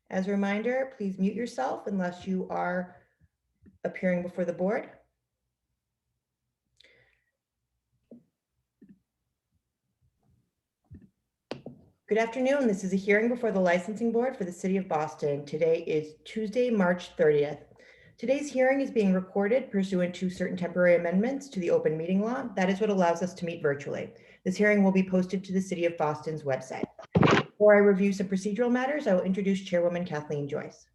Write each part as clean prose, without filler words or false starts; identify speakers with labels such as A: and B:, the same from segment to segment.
A: As a reminder, please mute yourself unless you are appearing before the board. Good afternoon. This is a hearing before the Licensing Board for the City of Boston. Today is Tuesday, March 30th. Today's hearing is being recorded pursuant to certain temporary amendments to the open meeting law. That is what allows us to meet virtually. This hearing will be posted to the City of Boston's website. Before I review some procedural matters, I will introduce Chairwoman Kathleen Joyce.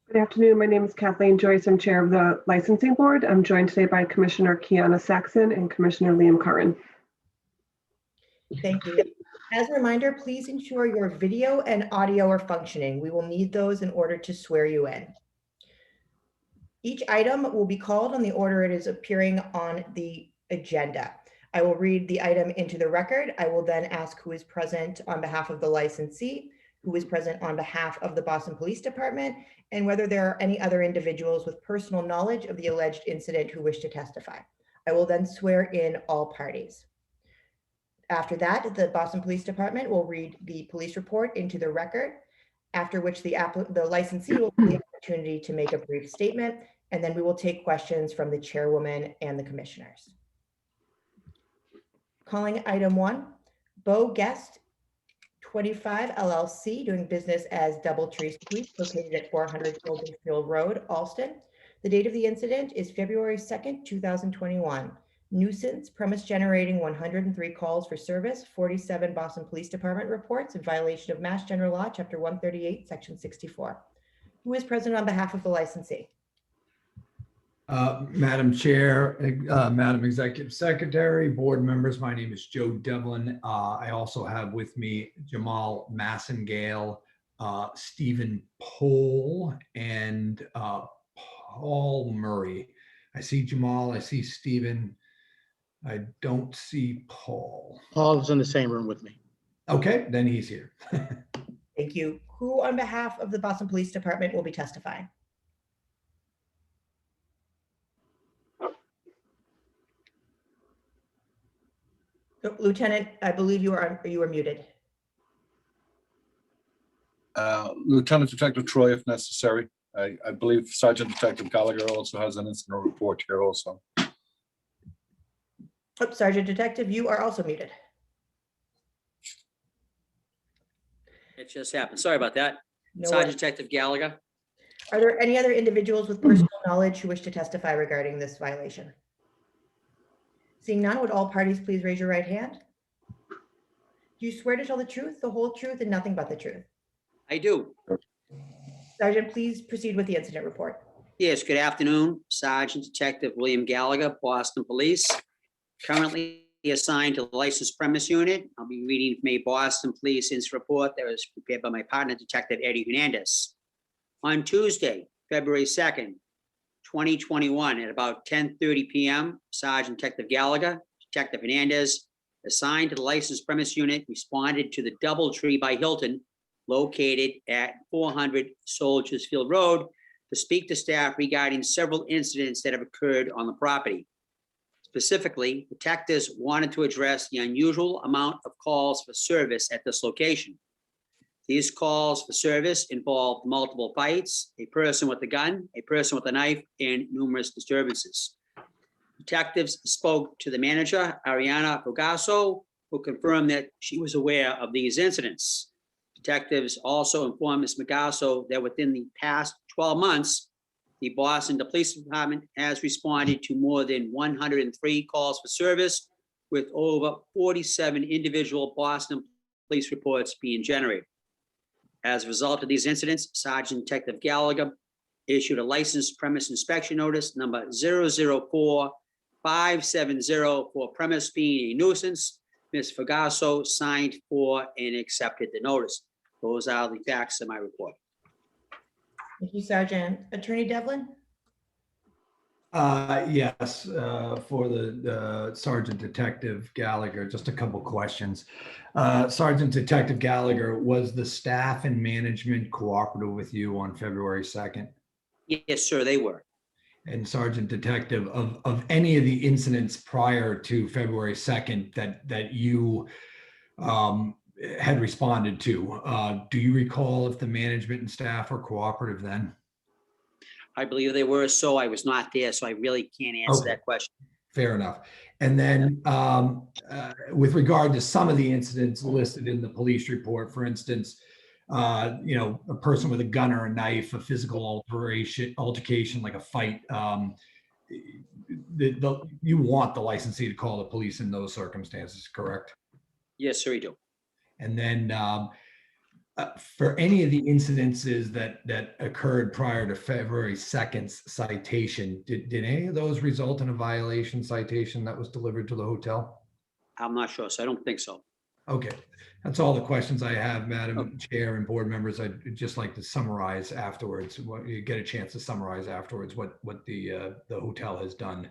B: Good afternoon. My name is Kathleen Joyce. I'm chair of the Licensing Board. I'm joined today by Commissioner Kiana Saxon and Commissioner Liam Curran.
A: Thank you. As a reminder, please ensure your video and audio are functioning. We will need those in order to swear you in. Each item will be called on the order it is appearing on the agenda. I will read the item into the record. I will then ask who is present on behalf of the licensee, who is present on behalf of the Boston Police Department, and whether there are any other individuals with personal knowledge of the alleged incident who wish to testify. I will then swear in all parties. After that, the Boston Police Department will read the police report into the record, after which the licensee will have the opportunity to make a brief statement, and then we will take questions from the chairwoman and the commissioners. Calling item 1, Bo Guest 25 LLC, doing business as Doubletree Suites, located at 400 Goldenfield Road, Alston. The date of the incident is February 2nd, 2021. Nuisance, premise generating 103 calls for service, 47 Boston Police Department reports in violation of Mass General Law, Chapter 138, Section 64. Who is present on behalf of the licensee?
C: Madam Chair, Madam Executive Secretary, board members, my name is Joe Devlin. I also have with me Jamal Massengale, Stephen Pohl, and Paul Murray. I see Jamal, I see Stephen. I don't see Paul.
D: Paul is in the same room with me.
C: Okay, then he's here.
A: Thank you. Who on behalf of the Boston Police Department will be testifying? Lieutenant, I believe you are muted.
E: Lieutenant Detective Troy, if necessary. I believe Sergeant Detective Gallagher also has an incident report here also.
A: Oh, Sergeant Detective, you are also muted.
F: It just happened. Sorry about that.
A: No
F: Sergeant
A: worries.
F: Detective Gallagher.
A: Are there any other individuals with personal knowledge who wish to testify regarding this violation? Seeing none, would all parties please raise your right hand? Do you swear to tell the truth, the whole truth, and nothing but the truth?
F: I do.
A: Sergeant, please proceed with the incident report.
F: Yes, good afternoon. Sergeant Detective William Gallagher, Boston Police. Currently assigned to the licensed premise unit. I'll be reading from a Boston Police incident report that was prepared by my partner, Detective Eddie Hernandez. On Tuesday, February 2nd, 2021, at about 10:30 p.m., Sergeant Detective Gallagher, Detective Hernandez, assigned to the licensed premise unit, responded to the Doubletree by Hilton, located at 400 Soldiers Field Road, to speak to staff regarding several incidents that have occurred on the property. Specifically, detectives wanted to address the unusual amount of calls for service at this location. These calls for service involved multiple fights, a person with a gun, a person with a knife, and numerous disturbances. Detectives spoke to the manager, Ariana Fugasso, who confirmed that she was aware of these incidents. Detectives also informed Ms. Fugasso that within the past 12 months, the Boston Police Department has responded to more than 103 calls for service, with over 47 individual Boston police reports being generated. As a result of these incidents, Sergeant Detective Gallagher issued a licensed premise inspection notice number 004570 for premise being a nuisance. Ms. Fugasso signed for and accepted the notice. Those are the facts of my report.
A: Thank you, Sergeant. Attorney Devlin?
C: Yes, for the Sergeant Detective Gallagher, just a couple questions. Sergeant Detective Gallagher, was the staff and management cooperative with you on February 2nd?
F: Yes, sir, they were.
C: and Sergeant Detective, of any of the incidents prior to February 2nd that you had responded to. Do you recall if the management and staff were cooperative then?
F: I believe they were, so I was not there, so I really can't answer
C: Okay.
F: that question.
C: Fair enough. And then with regard to some of the incidents listed in the police report, for instance, a person with a gun or a knife, a physical altercation like a fight, you want the licensee to call the police in those circumstances, correct?
F: Yes, sir, we do.
C: And then for any of the incidences that occurred prior to February 2nd's citation, did any of those result in a violation citation that was delivered to the hotel?
F: I'm not sure, so I don't think so.
C: Okay, that's all the questions I have, Madam Chair and board members. I'd just like to summarize afterwards. You get a chance to summarize afterwards what the hotel has done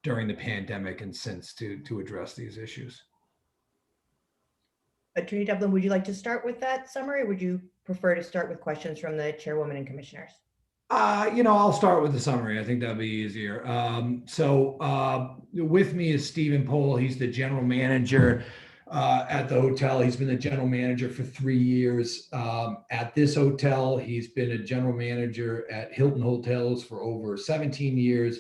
C: during the pandemic and since to address these issues.
A: Attorney Devlin, would you like to start with that summary? Or would you prefer to start with questions from the chairwoman and commissioners?
C: I'll start with the summary. I think that'll be easier. With me is Stephen Pohl. He's the general manager at the hotel. He's been the general manager for 3 years at this hotel. He's been a general manager at Hilton Hotels for over 17 years.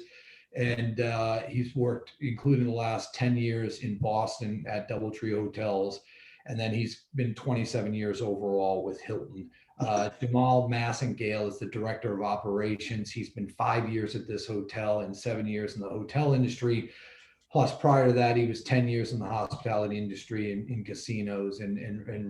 C: And he's worked, including the last 10 years in Boston at DoubleTree Hotels. And then he's been 27 years overall with Hilton. Jamal Massengale is the director of operations. He's been 5 years at this hotel and 7 years in the hotel industry. Plus, prior to that, he was 10 years in the hospitality industry in casinos and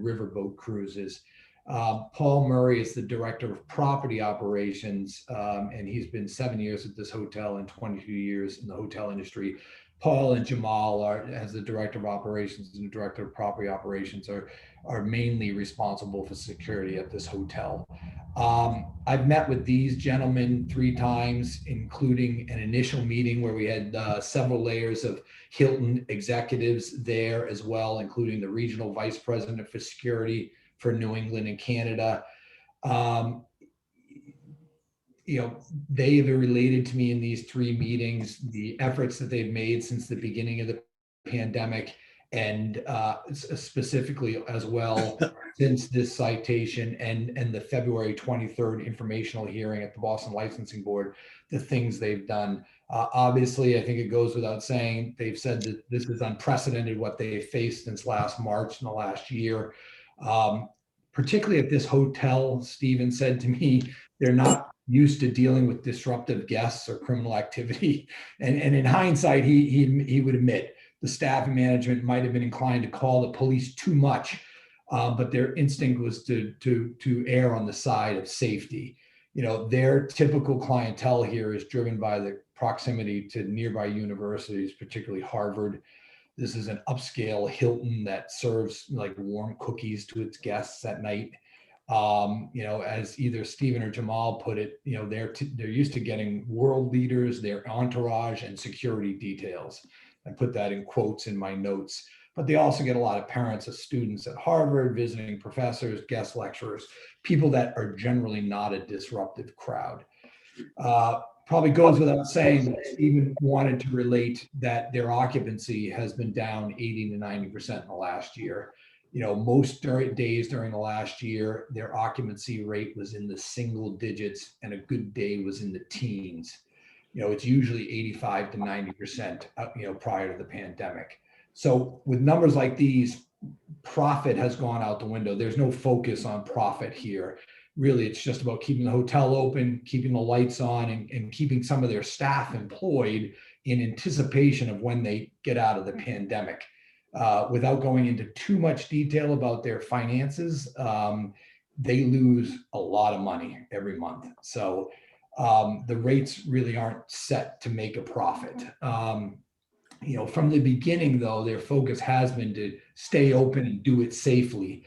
C: riverboat cruises. Paul Murray is the director of property operations, and he's been 7 years at this hotel and 22 years in the hotel industry. Paul and Jamal as the director of operations and the director of property operations are mainly responsible for security at this hotel. I've met with these gentlemen 3 times, including an initial meeting where we had several layers of Hilton executives there as well, including the regional vice president for security for New England and Canada. They have related to me in these 3 meetings the efforts that they've made since the beginning of the pandemic, and specifically as well since this citation and the February 23rd informational hearing at the Boston Licensing Board, the things they've done. Obviously, I think it goes without saying, they've said that this is unprecedented what they've faced since last March in the last year. Particularly at this hotel, Stephen said to me, they're not used to dealing with disruptive guests or criminal activity. And in hindsight, he would admit the staff and management might have been inclined to call the police too much, but their instinct was to err on the side of safety. Their typical clientele here is driven by the proximity to nearby universities, particularly Harvard. This is an upscale Hilton that serves like warm cookies to its guests at night. As either Stephen or Jamal put it, they're used to getting world leaders, their entourage, and security details. I put that in quotes in my notes. But they also get a lot of parents of students at Harvard, visiting professors, guest lecturers, people that are generally not a disruptive crowd. Probably goes without saying that Stephen wanted to relate that their occupancy has been down 80 to 90% in the last year. Most days during the last year, their occupancy rate was in the single digits and a good day was in the teens. It's usually 85 to 90%, prior to the pandemic. So with numbers like these, profit has gone out the window. There's no focus on profit here. Really, it's just about keeping the hotel open, keeping the lights on, and keeping some of their staff employed in anticipation of when they get out of the pandemic. Without going into too much detail about their finances, they lose a lot of money every month. So the rates really aren't set to make a profit. From the beginning, though, their focus has been to stay open and do it safely.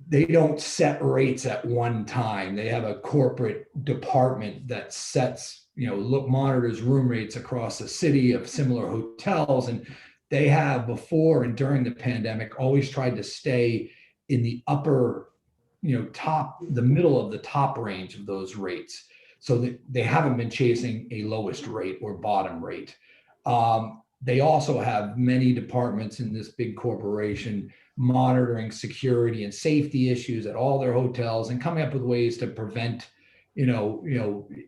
C: They don't set rates at one time. They have a corporate department that sets, monitors room rates across the city of similar hotels. And they have, before and during the pandemic, always tried to stay in the upper, the middle of the top range of those rates. So they haven't been chasing a lowest rate or bottom rate. They also have many departments in this big corporation monitoring security and safety issues at all their hotels and coming up with ways to prevent,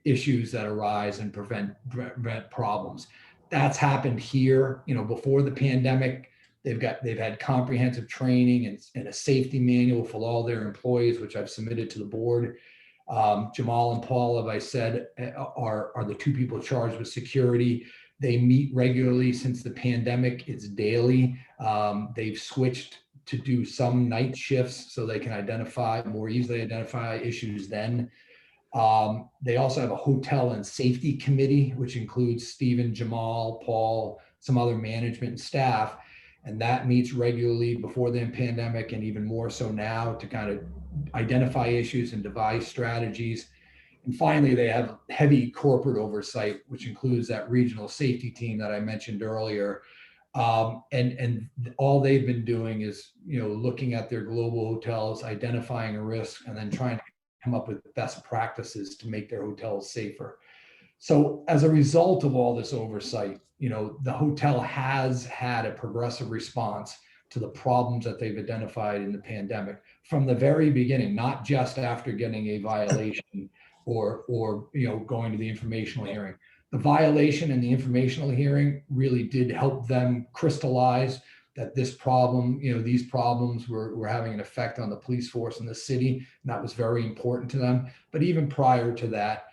C: issues that arise and prevent problems. That's happened here, before the pandemic. They've had comprehensive training and a safety manual for all their employees, which I've submitted to the board. Jamal and Paul, as I said, are the two people charged with security. They meet regularly since the pandemic. It's daily. They've switched to do some night shifts so they can more easily identify issues then. They also have a hotel and safety committee, which includes Stephen, Jamal, Paul, some other management and staff. And that meets regularly before the pandemic and even more so now to kind of identify issues and devise strategies. And finally, they have heavy corporate oversight, which includes that regional safety team that I mentioned earlier. And all they've been doing is, looking at their global hotels, identifying a risk, and then trying to come up with best practices to make their hotels safer. So as a result of all this oversight, the hotel has had a progressive response to the problems that they've identified in the pandemic from the very beginning, not just after getting a violation or going to the informational hearing. The violation and the informational hearing really did help them crystallize that this problem, these problems were having an effect on the police force in the city, and that was very important to them. But even prior to that,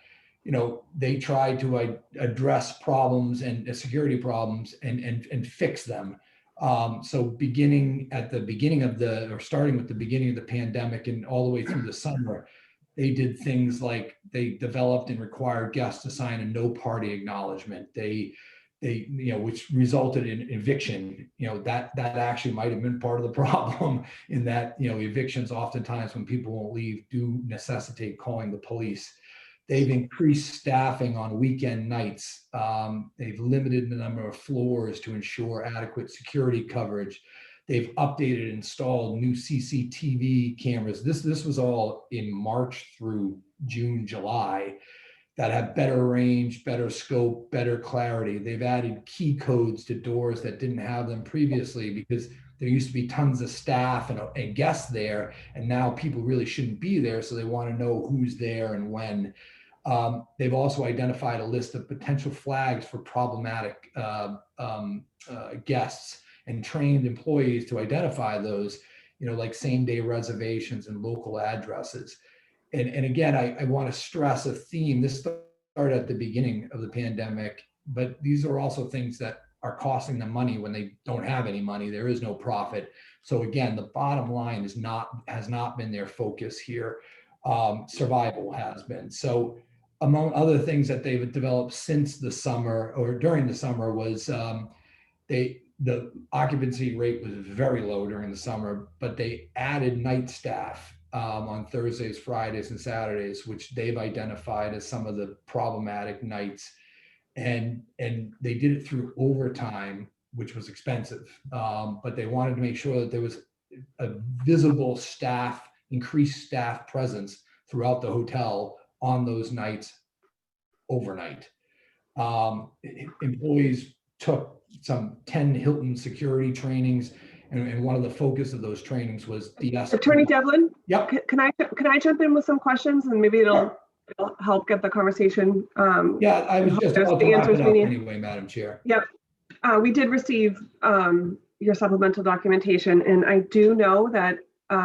C: they tried to address problems and security problems and fix them. So starting with the beginning of the pandemic and all the way through the summer, they did things like they developed and required guests to sign a no party acknowledgement. They which resulted in eviction. That actually might have been part of the problem in that, evictions oftentimes when people won't leave do necessitate calling the police. They've increased staffing on weekend nights. They've limited the number of floors to ensure adequate security coverage. They've updated and installed new CCTV cameras. This was all in March through June, July, that have better range, better scope, better clarity. They've added key codes to doors that didn't have them previously because there used to be tons of staff and guests there, and now people really shouldn't be there, so they want to know who's there and when. They've also identified a list of potential flags for problematic guests and trained employees to identify those, like same-day reservations and local addresses. And again, I want to stress a theme. This started at the beginning of the pandemic, but these are also things that are costing them money when they don't have any money. There is no profit. So again, the bottom line has not been their focus here. Survival has been. So among other things that they've developed since the summer or during the summer was the occupancy rate was very low during the summer, but they added night staff on Thursdays, Fridays, and Saturdays, which they've identified as some of the problematic nights. And they did it through overtime, which was expensive. But they wanted to make sure that there was a visible increased staff presence throughout the hotel on those nights overnight. Employees took some 10 Hilton security trainings, and one of the focus of those trainings was de-escalation.
B: Attorney Devlin?
C: Yep.
B: Can I jump in with some questions and maybe it'll help get the conversation?
C: Yeah, I was just about to wrap it up anyway, Madam Chair.
B: Yep. We did receive your supplemental documentation, and I do know that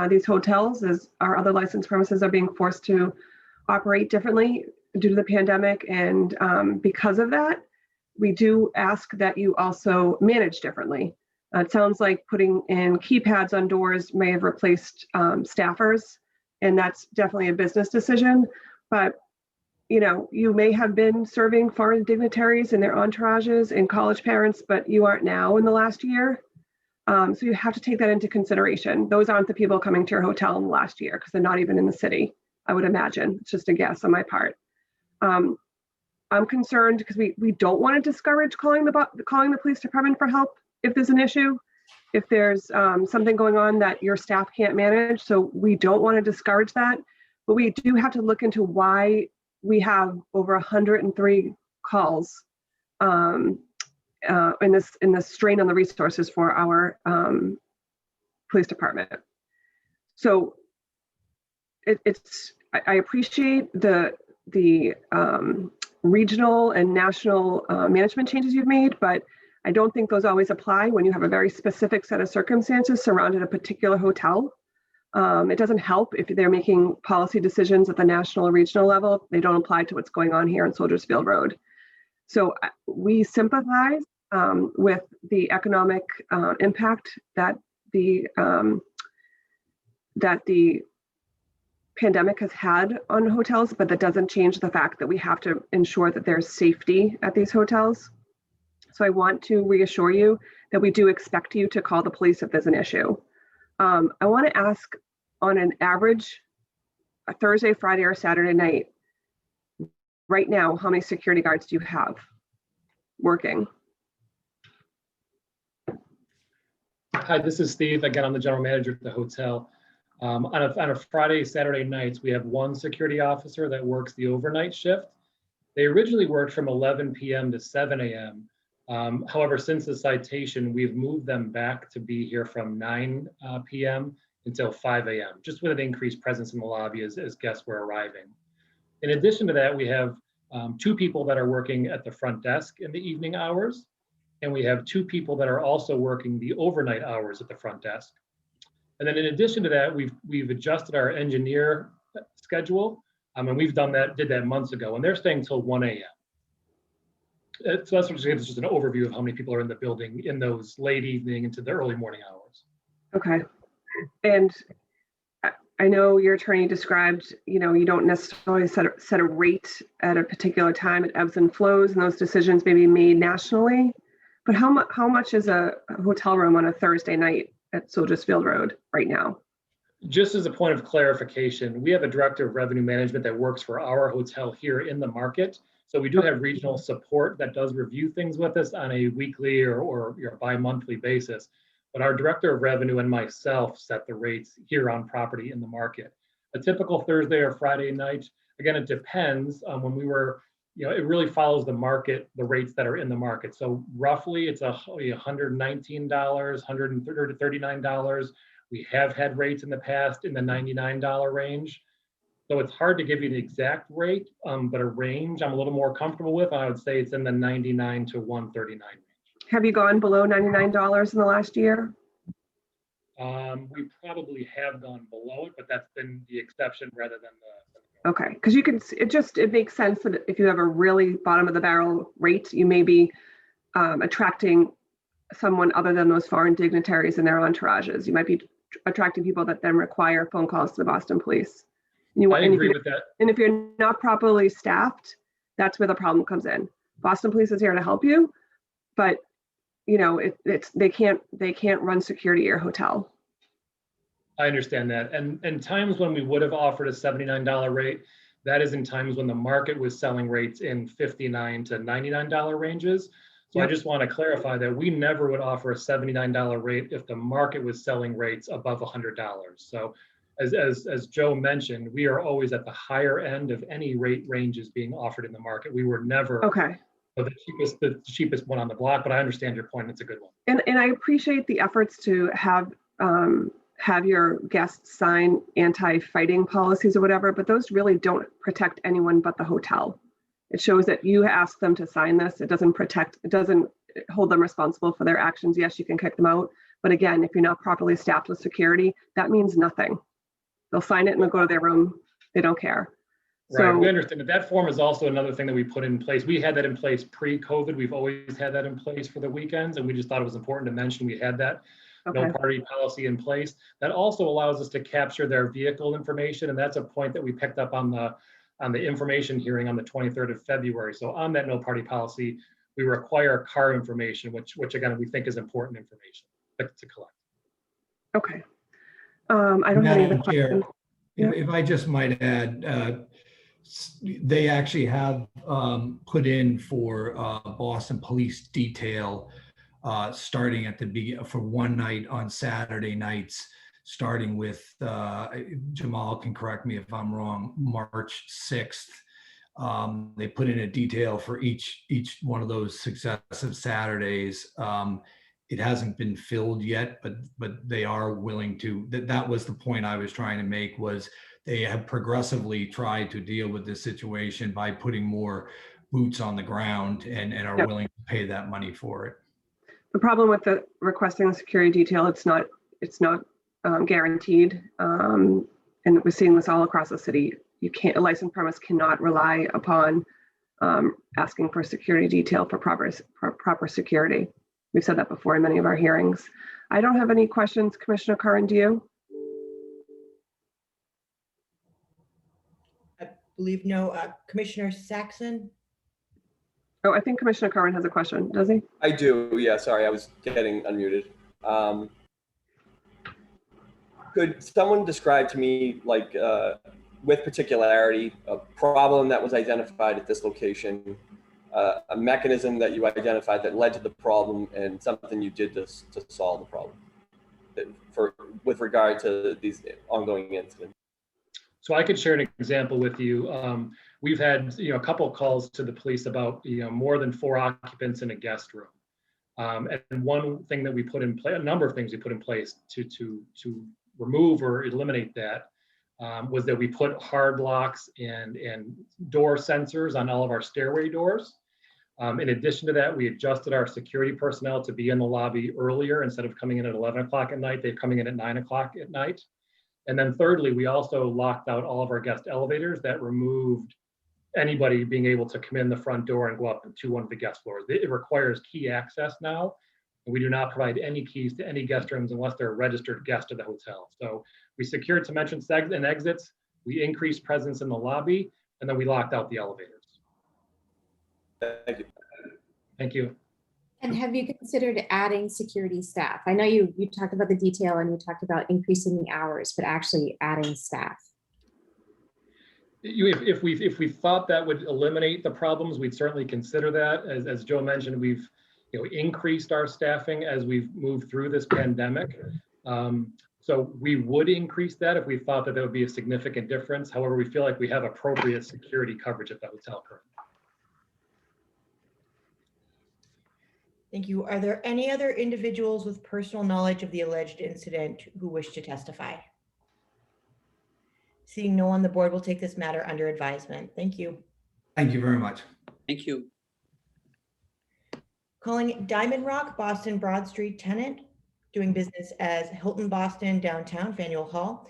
B: these hotels, as our other licensed premises, are being forced to operate differently due to the pandemic. And because of that, we do ask that you also manage differently. It sounds like putting in keypads on doors may have replaced staffers, and that's definitely a business decision. But you may have been serving foreign dignitaries and their entourages and college parents, but you aren't now in the last year. So you have to take that into consideration. Those aren't the people coming to your hotel in the last year because they're not even in the city, I would imagine. It's just a guess on my part. I'm concerned because we don't want to discourage calling the police department for help if there's an issue, if there's something going on that your staff can't manage. So we don't want to discourage that, but we do have to look into why we have over 103 calls in this strain on the resources for our police department. So I appreciate the regional and national management changes you've made, but I don't think those always apply when you have a very specific set of circumstances surrounding a particular hotel. It doesn't help if they're making policy decisions at the national or regional level. They don't apply to what's going on here on Soldiers Field Road. So we sympathize with the economic impact that the pandemic has had on hotels, but that doesn't change the fact that we have to ensure that there's safety at these hotels. So I want to reassure you that we do expect you to call the police if there's an issue. I want to ask, on an average, a Thursday, Friday, or Saturday night, right now, how many security guards do you have working?
D: Hi, this is Steve. Again, I'm the general manager at the hotel. On a Friday, Saturday nights, we have one security officer that works the overnight shift. They originally worked from 11 p.m. to 7 a.m. However, since the citation, we've moved them back to be here from 9 p.m. until 5 a.m., just with an increased presence in the lobby as guests were arriving. In addition to that, we have 2 people that are working at the front desk in the evening hours, and we have 2 people that are also working the overnight hours at the front desk. And then in addition to that, we've adjusted our engineer schedule, and did that months ago, and they're staying till 1 a.m. So that's what gives just an overview of how many people are in the building in those late evening into the early morning hours.
B: Okay. And I know your attorney described, you don't necessarily set a rate at a particular time. It ebbs and flows, and those decisions may be made nationally. But how much is a hotel room on a Thursday night at Soldiers Field Road right now?
D: Just as a point of clarification, we have a director of revenue management that works for our hotel here in the market. So we do have regional support that does review things with us on a weekly or bi-monthly basis. But our director of revenue and myself set the rates here on property in the market. A typical Thursday or Friday night, again, it depends on when we were, it really follows the market, the rates that are in the market. So roughly it's $119, $139. We have had rates in the past in the $99 range. So it's hard to give you the exact rate, but a range I'm a little more comfortable with. I would say it's in the $99 to $139 range. Have
B: you gone below $99 in the last year?
D: We probably have gone below it, but that's been the exception rather than the.
B: Okay, because it makes sense that if you have a really bottom of the barrel rate, you may be attracting someone other than those foreign dignitaries and their entourages. You might be attracting people that then require phone calls to the Boston Police.
D: I agree with that.
B: And if you're not properly staffed, that's where the problem comes in. Boston Police is here to help you, but they can't run security at your hotel.
D: I understand that. And times when we would have offered a $79 rate, that is in times when the market was selling rates in $59 to $99 ranges. So I just want to clarify that we never would offer a $79 rate if the market was selling rates above $100. So as Joe mentioned, we are always at the higher end of any rate ranges being offered in the market. We were never the cheapest one on the block, but I understand your point. It's a good one.
B: And I appreciate the efforts to have your guests sign anti-fighting policies or whatever, but those really don't protect anyone but the hotel. It shows that you asked them to sign this. It doesn't hold them responsible for their actions. Yes, you can kick them out. But again, if you're not properly staffed with security, that means nothing. They'll sign it and they'll go to their room. They don't care.
D: Right, we understand that form is also another thing that we put in place. We had that in place pre-COVID. We've always had that in place for the weekends, and we just thought it was important to mention we had that no party policy in place. That also allows us to capture their vehicle information, and that's a point that we picked up on the information hearing on the 23rd of February. So on that no party policy, we require car information, which again we think is important information to collect.
B: Okay. I don't have any other questions.
C: If I just might add, they actually have put in for Boston Police detail starting at the beginning for one night on Saturday nights, starting with Jamal can correct me if I'm wrong, March 6th They put in a detail for each one of those successive Saturdays. It hasn't been filled yet, but they are willing to. That was the point I was trying to make, was they have progressively tried to deal with this situation by putting more boots on the ground and are
B: Yep.
C: willing to pay that money for it.
B: The problem with the requesting the security detail, it's not guaranteed. And we're seeing this all across the city. A licensed premise cannot rely upon asking for security detail for proper security. We've said that before in many of our hearings. I don't have any questions, Commissioner Curran, do you?
A: I believe no. Commissioner Saxon?
B: Oh, I think Commissioner Curran has a question, does he?
G: I do, yeah, sorry, I was getting unmuted. Could someone describe to me, like, with particularity, a problem that was identified at this location, a mechanism that you identified that led to the problem, and something you did to solve the problem with regard to these ongoing incidents?
D: So I could share an example with you. We've had, a couple of calls to the police about, more than 4 occupants in a guest room. And one thing that we put in place, a number of things we put in place to remove or eliminate that, was that we put hard locks and door sensors on all of our stairway doors. In addition to that, we adjusted our security personnel to be in the lobby earlier. Instead of coming in at 11 o'clock at night, they're coming in at 9 o'clock at night. And then thirdly, we also locked out all of our guest elevators. That removed anybody being able to come in the front door and go up to one of the guest floors. It requires key access now. And we do not provide any keys to any guest rooms unless they're a registered guest of the hotel. So we secured some entrance and exits, we increased presence in the lobby, and then we locked out the elevators.
G: Thank you.
D: Thank you.
H: And have you considered adding security staff? I know you talked about the detail and you talked about increasing the hours, but actually adding staff.
D: If we thought that would eliminate the problems, we'd certainly consider that. As Joe mentioned, we've increased our staffing as we've moved through this pandemic. So we would increase that if we thought that there would be a significant difference. However, we feel like we have appropriate security coverage at the hotel currently.
A: Thank you. Are there any other individuals with personal knowledge of the alleged incident who wish to testify? Seeing no one, the board will take this matter under advisement. Thank you.
C: Thank you very much.
F: Thank you.
A: Calling Diamond Rock Boston Broad Street tenant, doing business as Hilton Boston Downtown Faneuil Hall,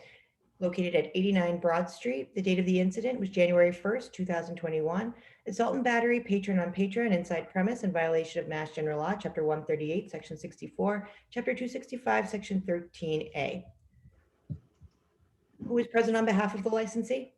A: located at 89 Broad Street. The date of the incident was January 1st, 2021. Assault and battery, patron on patron, inside premise in violation of Mass General Law, Chapter 138, Section 64, Chapter 265, Section 13A. Who is present on behalf of the licensee?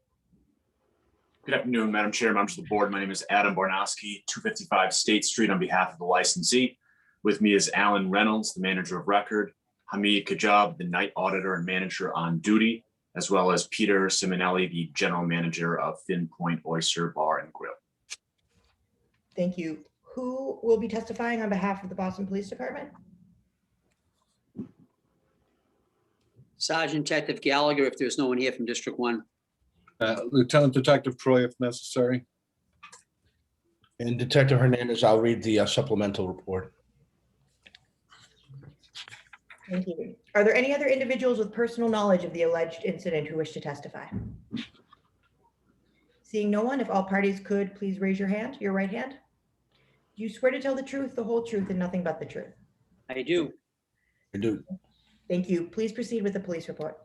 I: Good afternoon, Madam Chair, members of the board. My name is Adam Barnowski, 255 State Street, on behalf of the licensee. With me is Alan Reynolds, the manager of record, Hamid Kajab, the night auditor and manager on duty, as well as Peter Simonelli, the general manager of Finn Point Oyster Bar and Grill.
A: Thank you. Who will be testifying on behalf of the Boston Police Department?
F: Sergeant Detective Gallagher, if there's no one here from District 1.
E: Lieutenant Detective Troy, if necessary.
J: And Detective Hernandez, I'll read the supplemental report.
A: Thank you. Are there any other individuals with personal knowledge of the alleged incident who wish to testify? Seeing no one, if all parties could please raise your hand, your right hand. Do you swear to tell the truth, the whole truth, and nothing but the truth?
F: I do.
J: I do.
A: Thank you. Please proceed with the police report.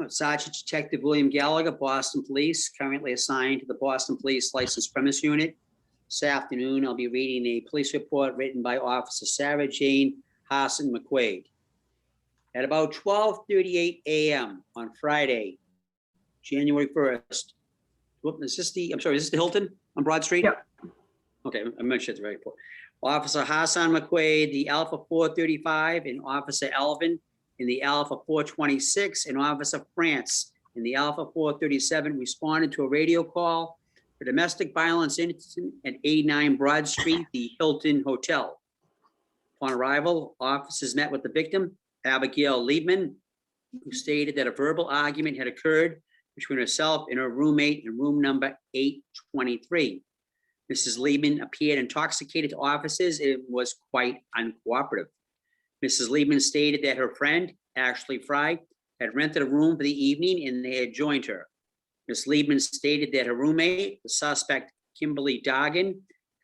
F: Sergeant Detective William Gallagher, Boston Police, currently assigned to the Boston Police Licensed Premise Unit. This afternoon, I'll be reading a police report written by Officer Sarah Jane Hassan McQuaid. At about 12:38 a.m. on Friday, January 1st, is this the Hilton on Broad Street?
B: Yeah.
F: Okay, I mentioned the right report. Officer Hassan McQuaid, the Alpha 435, and Officer Alvin in the Alpha 426, and Officer France in the Alpha 437 responded to a radio call for domestic violence incident at 89 Broad Street, the Hilton Hotel. Upon arrival, officers met with the victim, Abigail Liebman, who stated that a verbal argument had occurred between herself and her roommate in room number 823. Mrs. Liebman appeared intoxicated to officers and was quite uncooperative. Mrs. Liebman stated that her friend, Ashley Fry, had rented a room for the evening and they had joined her. Ms. Liebman stated that her roommate, the suspect, Kimberly Dargan,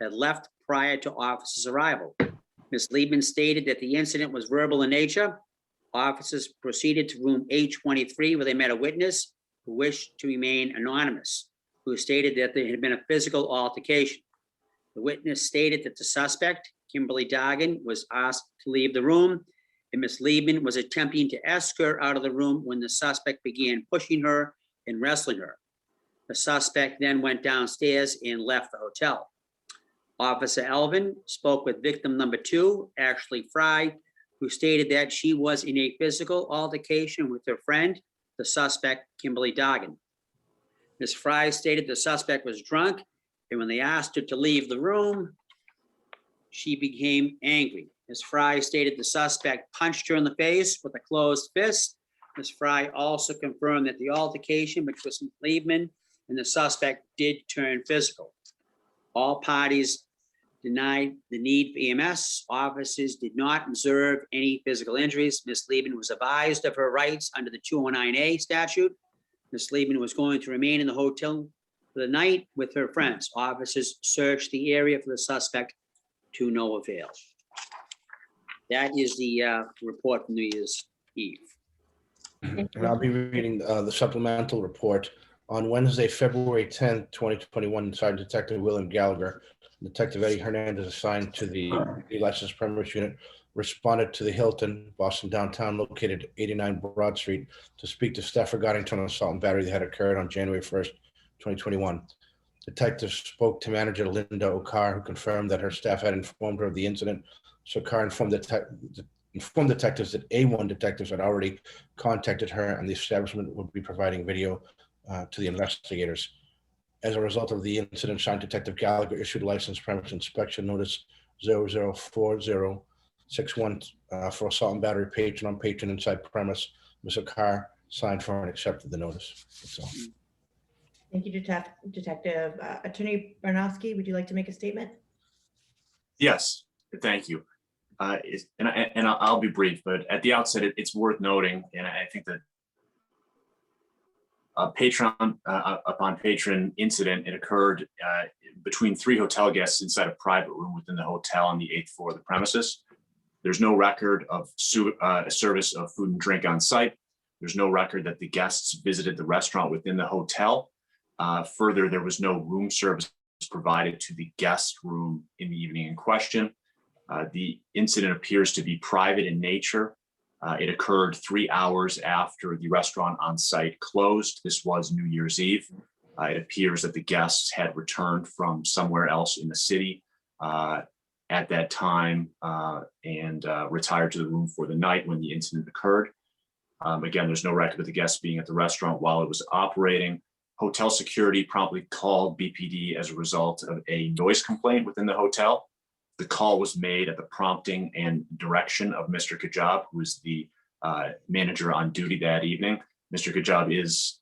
F: had left prior to officers' arrival. Ms. Liebman stated that the incident was verbal in nature. Officers proceeded to room 823 where they met a witness who wished to remain anonymous, who stated that there had been a physical altercation. The witness stated that the suspect, Kimberly Dargan, was asked to leave the room, and Ms. Liebman was attempting to escort her out of the room when the suspect began pushing her and wrestling her. The suspect then went downstairs and left the hotel. Officer Elvin spoke with victim number 2, Ashley Fry, who stated that she was in a physical altercation with her friend, the suspect, Kimberly Dargan. Ms. Fry stated the suspect was drunk, and when they asked her to leave the room, she became angry. Ms. Fry stated the suspect punched her in the face with a closed fist. Ms. Fry also confirmed that the altercation between Ms. Liebman and the suspect did turn physical. All parties denied the need for EMS. Officers did not observe any physical injuries. Ms. Liebman was advised of her rights under the 209A statute. Ms. Liebman was going to remain in the hotel for the night with her friends. Officers searched the area for the suspect to no avail. That is the report from New Year's Eve.
J: And I'll be reading the supplemental report. On Wednesday, February 10th, 2021, Sergeant Detective William Gallagher, Detective Eddie Hernandez assigned to the licensed premise unit, responded to the Hilton, Boston downtown, located at 89 Broad Street, to speak to staff regarding an assault and battery that had occurred on January 1st, 2021. Detectives spoke to manager Linda O'Carr, who confirmed that her staff had informed her of the incident. So O'Carr informed detectives that A1 detectives had already contacted her and the establishment would be providing video to the investigators. As a result of the incident, Sergeant Detective Gallagher issued a license premise inspection notice 004061 for assault and battery patron on patron inside premise. Ms. O'Carr signed for and accepted the notice. That's all.
A: Thank you, Detective. Attorney Barnowski, would you like to make a statement?
I: Yes, thank you. I'll be brief, but at the outset, it's worth noting, and I think that upon patron incident, it occurred between 3 hotel guests inside a private room within the hotel on the 8th floor of the premises. There's no record of service of food and drink on site. There's no record that the guests visited the restaurant within the hotel. Further, there was no room service provided to the guest room in the evening in question. The incident appears to be private in nature. It occurred 3 hours after the restaurant on site closed. This was New Year's Eve. It appears that the guests had returned from somewhere else in the city at that time and retired to the room for the night when the incident occurred. Again, there's no record of the guests being at the restaurant while it was operating. Hotel security promptly called BPD as a result of a noise complaint within the hotel. The call was made at the prompting and direction of Mr. Kajab, who was the manager on duty that evening. Mr. Kajab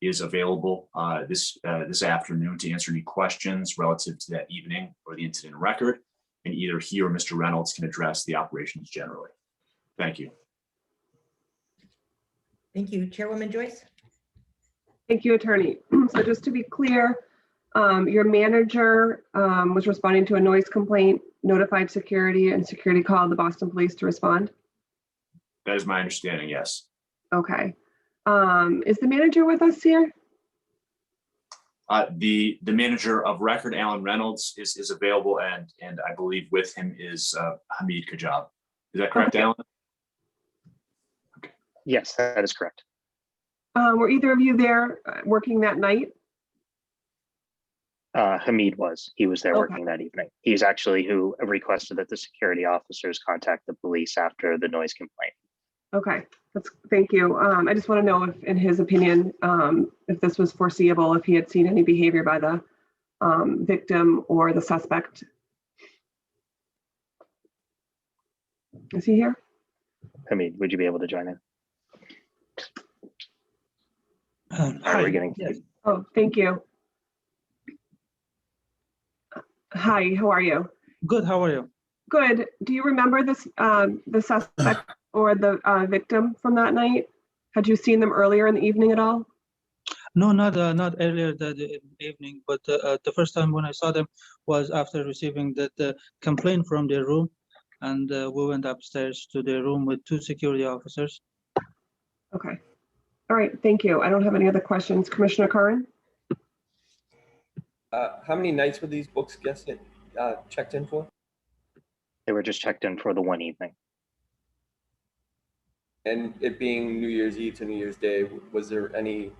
I: is available this afternoon to answer any questions relative to that evening or the incident record, and either he or Mr. Reynolds can address the operations generally. Thank you.
A: Thank you. Chairwoman Joyce?
B: Thank you, Attorney. So just to be clear, your manager was responding to a noise complaint, notified security, and security called the Boston Police to respond?
I: That is my understanding, yes.
B: Okay. Is the manager with us here?
I: The manager of record, Alan Reynolds, is available, and I believe with him is Hamid Kajab. Is that correct, Alan?
K: Yes, that is correct.
B: Were either of you there working that night?
K: Hamid was. He was there
B: Okay.
K: working that evening. He's actually who requested that the security officers contact the police after the noise complaint.
B: Okay, thank you. I just want to know if, in his opinion, if this was foreseeable, if he had seen any behavior by the victim or the suspect. Is he here?
K: Hamid, would you be able to join in? Hi, we're getting.
L: Yes,
B: Oh, thank you. Hi, how are you?
L: good. How are you?
B: Good. Do you remember this, the suspect or the victim from that night? Had you seen them earlier in the evening at all?
L: No, not earlier that evening, but the first time when I saw them was after receiving that complaint from their room, and we went upstairs to their room with 2 security officers.
B: Okay. All right, thank you. I don't have any other questions. Commissioner Curran?
G: How many nights were these books checked in for?
K: They were just checked in for the one evening.
G: And it being New Year's Eve to New Year's Day, was there any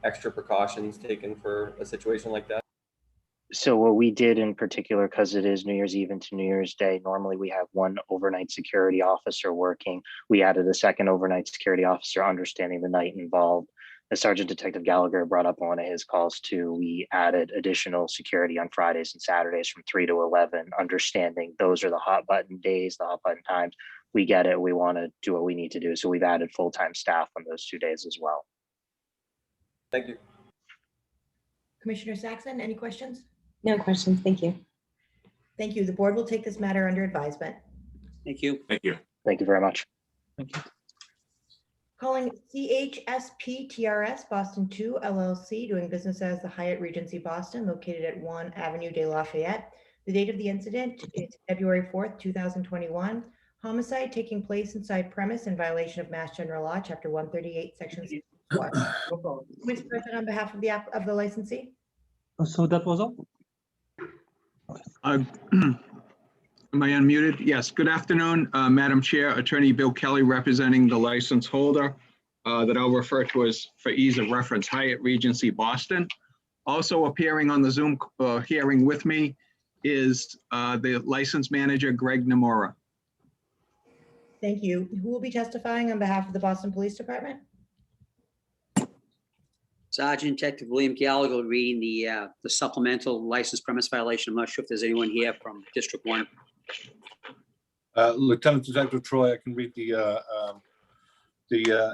G: extra precautions taken for a situation like that?
K: So what we did in particular, because it is New Year's Eve into New Year's Day, normally we have one overnight security officer working. We added a second overnight security officer understanding the night involved. As Sergeant Detective Gallagher brought up on one of his calls too, we added additional security on Fridays and Saturdays from 3 to 11, understanding those are the hot button days, the hot button times. We get it. We want to do what we need to do. So we've added full-time staff on those 2 days as well.
G: Thank you.
A: Commissioner Saxon, any questions?
H: No questions. Thank you.
A: Thank you. The board will take this matter under advisement.
F: Thank you.
I: Thank you.
K: Thank you very much.
L: Thank you.
A: Calling CHSP TRS Boston 2 LLC, doing business as the Hyatt Regency Boston, located at 1 Avenue de Lafayette. The date of the incident is February 4th, 2021. Homicide taking place inside premise in violation of Mass General Law, Chapter 138, Section 64. Who is present on behalf of the licensee?
L: So that was all?
M: Am I unmuted? Yes. Good afternoon, Madam Chair, Attorney Bill Kelly representing the license holder that I'll refer to as, for ease of reference, Hyatt Regency Boston. Also appearing on the Zoom hearing with me is the license manager, Greg Namora.
A: Thank you. Who will be testifying on behalf of the Boston Police Department?
F: Sergeant Detective William Gallagher reading the supplemental license premise violation. I'm not sure if there's anyone here from District 1.
E: Lieutenant Detective Troy, I can read the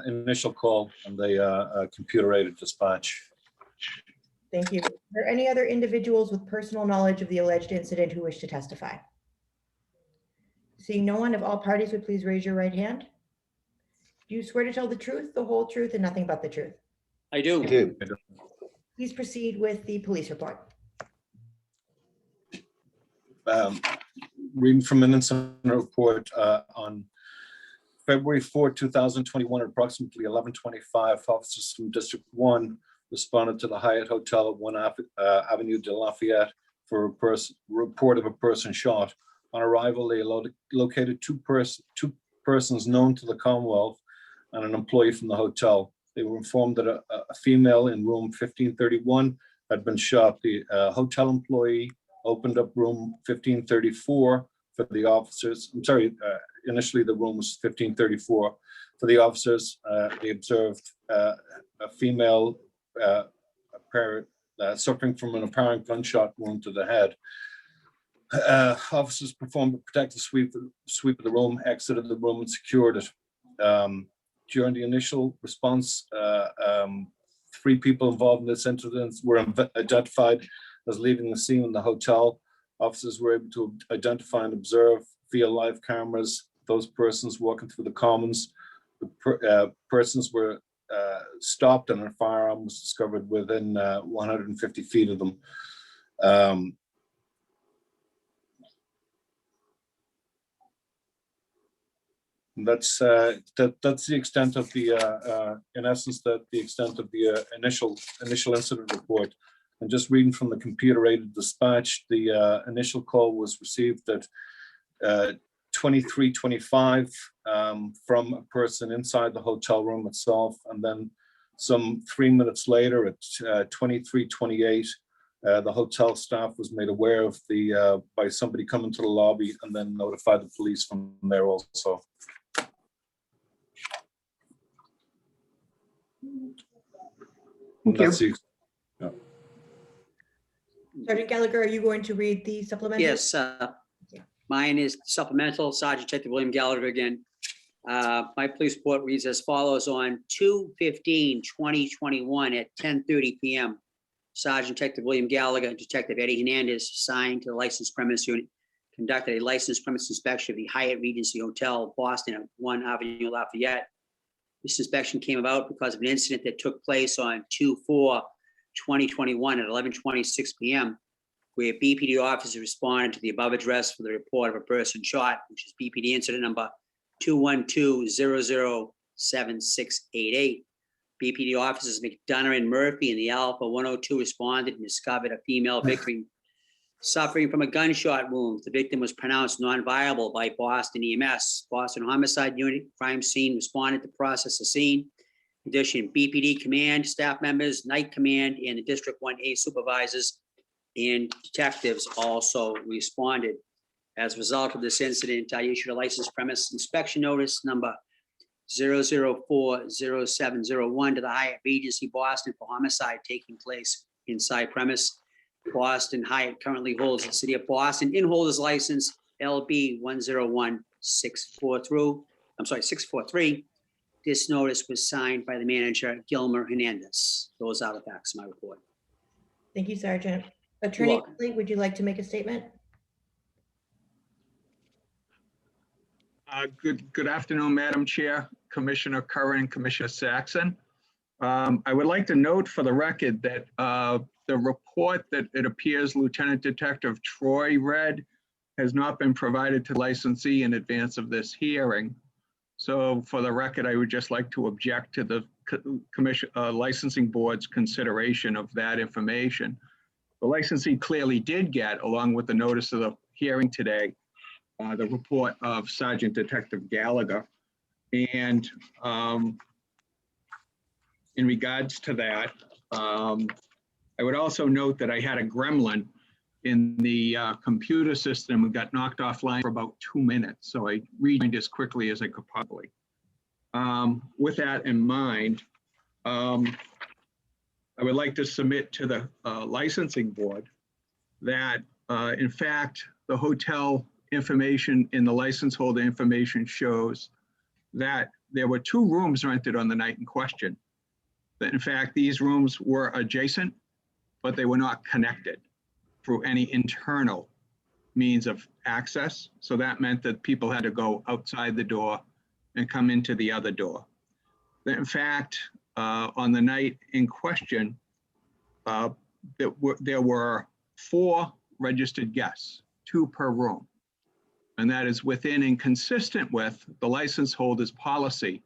E: initial call and the computer-aided dispatch.
A: Thank you. Are there any other individuals with personal knowledge of the alleged incident who wish to testify? Seeing no one, if all parties would please raise your right hand. Do you swear to tell the truth, the whole truth, and nothing but the truth?
F: I do.
A: Please proceed with the police report.
E: Reading from an incident report on February 4, 2021, at approximately 11:25, officers from District 1 responded to the Hyatt Hotel at 1 Avenue de Lafayette for a report of a person shot. On arrival, they located two persons known to the Commonwealth and an employee from the hotel. They were informed that a female in room 1531 had been shot. The hotel employee opened up room 1534 for the officers. I'm sorry, initially the room was 1534. For the officers, they observed a female suffering from an apparent gunshot wound to the head. Officers performed a protective sweep of the room, exited the room and secured it. During the initial response, 3 people involved in this incident were identified as leaving the scene in the hotel. Officers were able to identify and observe via live cameras those persons walking through the commons. The persons were stopped and a firearm was discovered within 150 feet of them. That's the extent of the, in essence, the extent of the initial incident report. And just reading from the computer-aided dispatch, the initial call was received at 23:25 from a person inside the hotel room itself, and then some 3 minutes later at 23:28, the hotel staff was made aware of by somebody coming to the lobby, and then notified the police from there also.
B: Thank you.
E: That's the,
A: Sergeant Gallagher, are you going to read the supplemental?
F: Yes. Mine is supplemental. Sergeant Detective William Gallagher again. My police report reads as follows: on 2/15/2021 at 10:30 p.m. Sergeant Detective William Gallagher and Detective Eddie Hernandez, assigned to the licensed premise unit, conducted a licensed premise inspection of the Hyatt Regency Hotel, Boston, at 1 Avenue Lafayette. This inspection came about because of an incident that took place on 2/4/2021 at 11:26 p.m., where BPD officers responded to the above address for the report of a person shot, which is BPD incident number 212-007688. BPD officers McDonough and Murphy in the Alpha 102 responded and discovered a female victim suffering from a gunshot wound. The victim was pronounced non-viable by Boston EMS. Boston Homicide Unit crime scene responded to process the scene. In addition, BPD command, staff members, night command, and the District 1A supervisors and detectives also responded. As a result of this incident, I issued a licensed premise inspection notice number 0040701 to the Hyatt Regency Boston for homicide taking place inside premise. Boston Hyatt currently holds the City of Boston in holder's license LB 101643. This notice was signed by the manager, Gilmer Hernandez. Those are the facts of my report.
A: Thank you, Sergeant. Attorney
F: welcome.
A: Kelly, would you like to make a statement?
M: Good afternoon, Madam Chair, Commissioner Curran, and Commissioner Saxon. I would like to note for the record that the report that it appears Lieutenant Detective Troy read has not been provided to licensee in advance of this hearing. So for the record, I would just like to object to the licensing board's consideration of that information. The licensee clearly did get, along with the notice of the hearing today, the report of Sergeant Detective Gallagher. And in regards to that, I would also note that I had a gremlin in the computer system and got knocked offline for about 2 minutes. So I rejoined as quickly as I could possibly. With that in mind, I would like to submit to the licensing board that, in fact, the hotel information in the license holder information shows that there were 2 rooms rented on the night in question. That in fact, these rooms were adjacent, but they were not connected through any internal means of access. So that meant that people had to go outside the door and come into the other door. That in fact, on the night in question, there were 4 registered guests, 2 per room. And that is within and consistent with the license holder's policy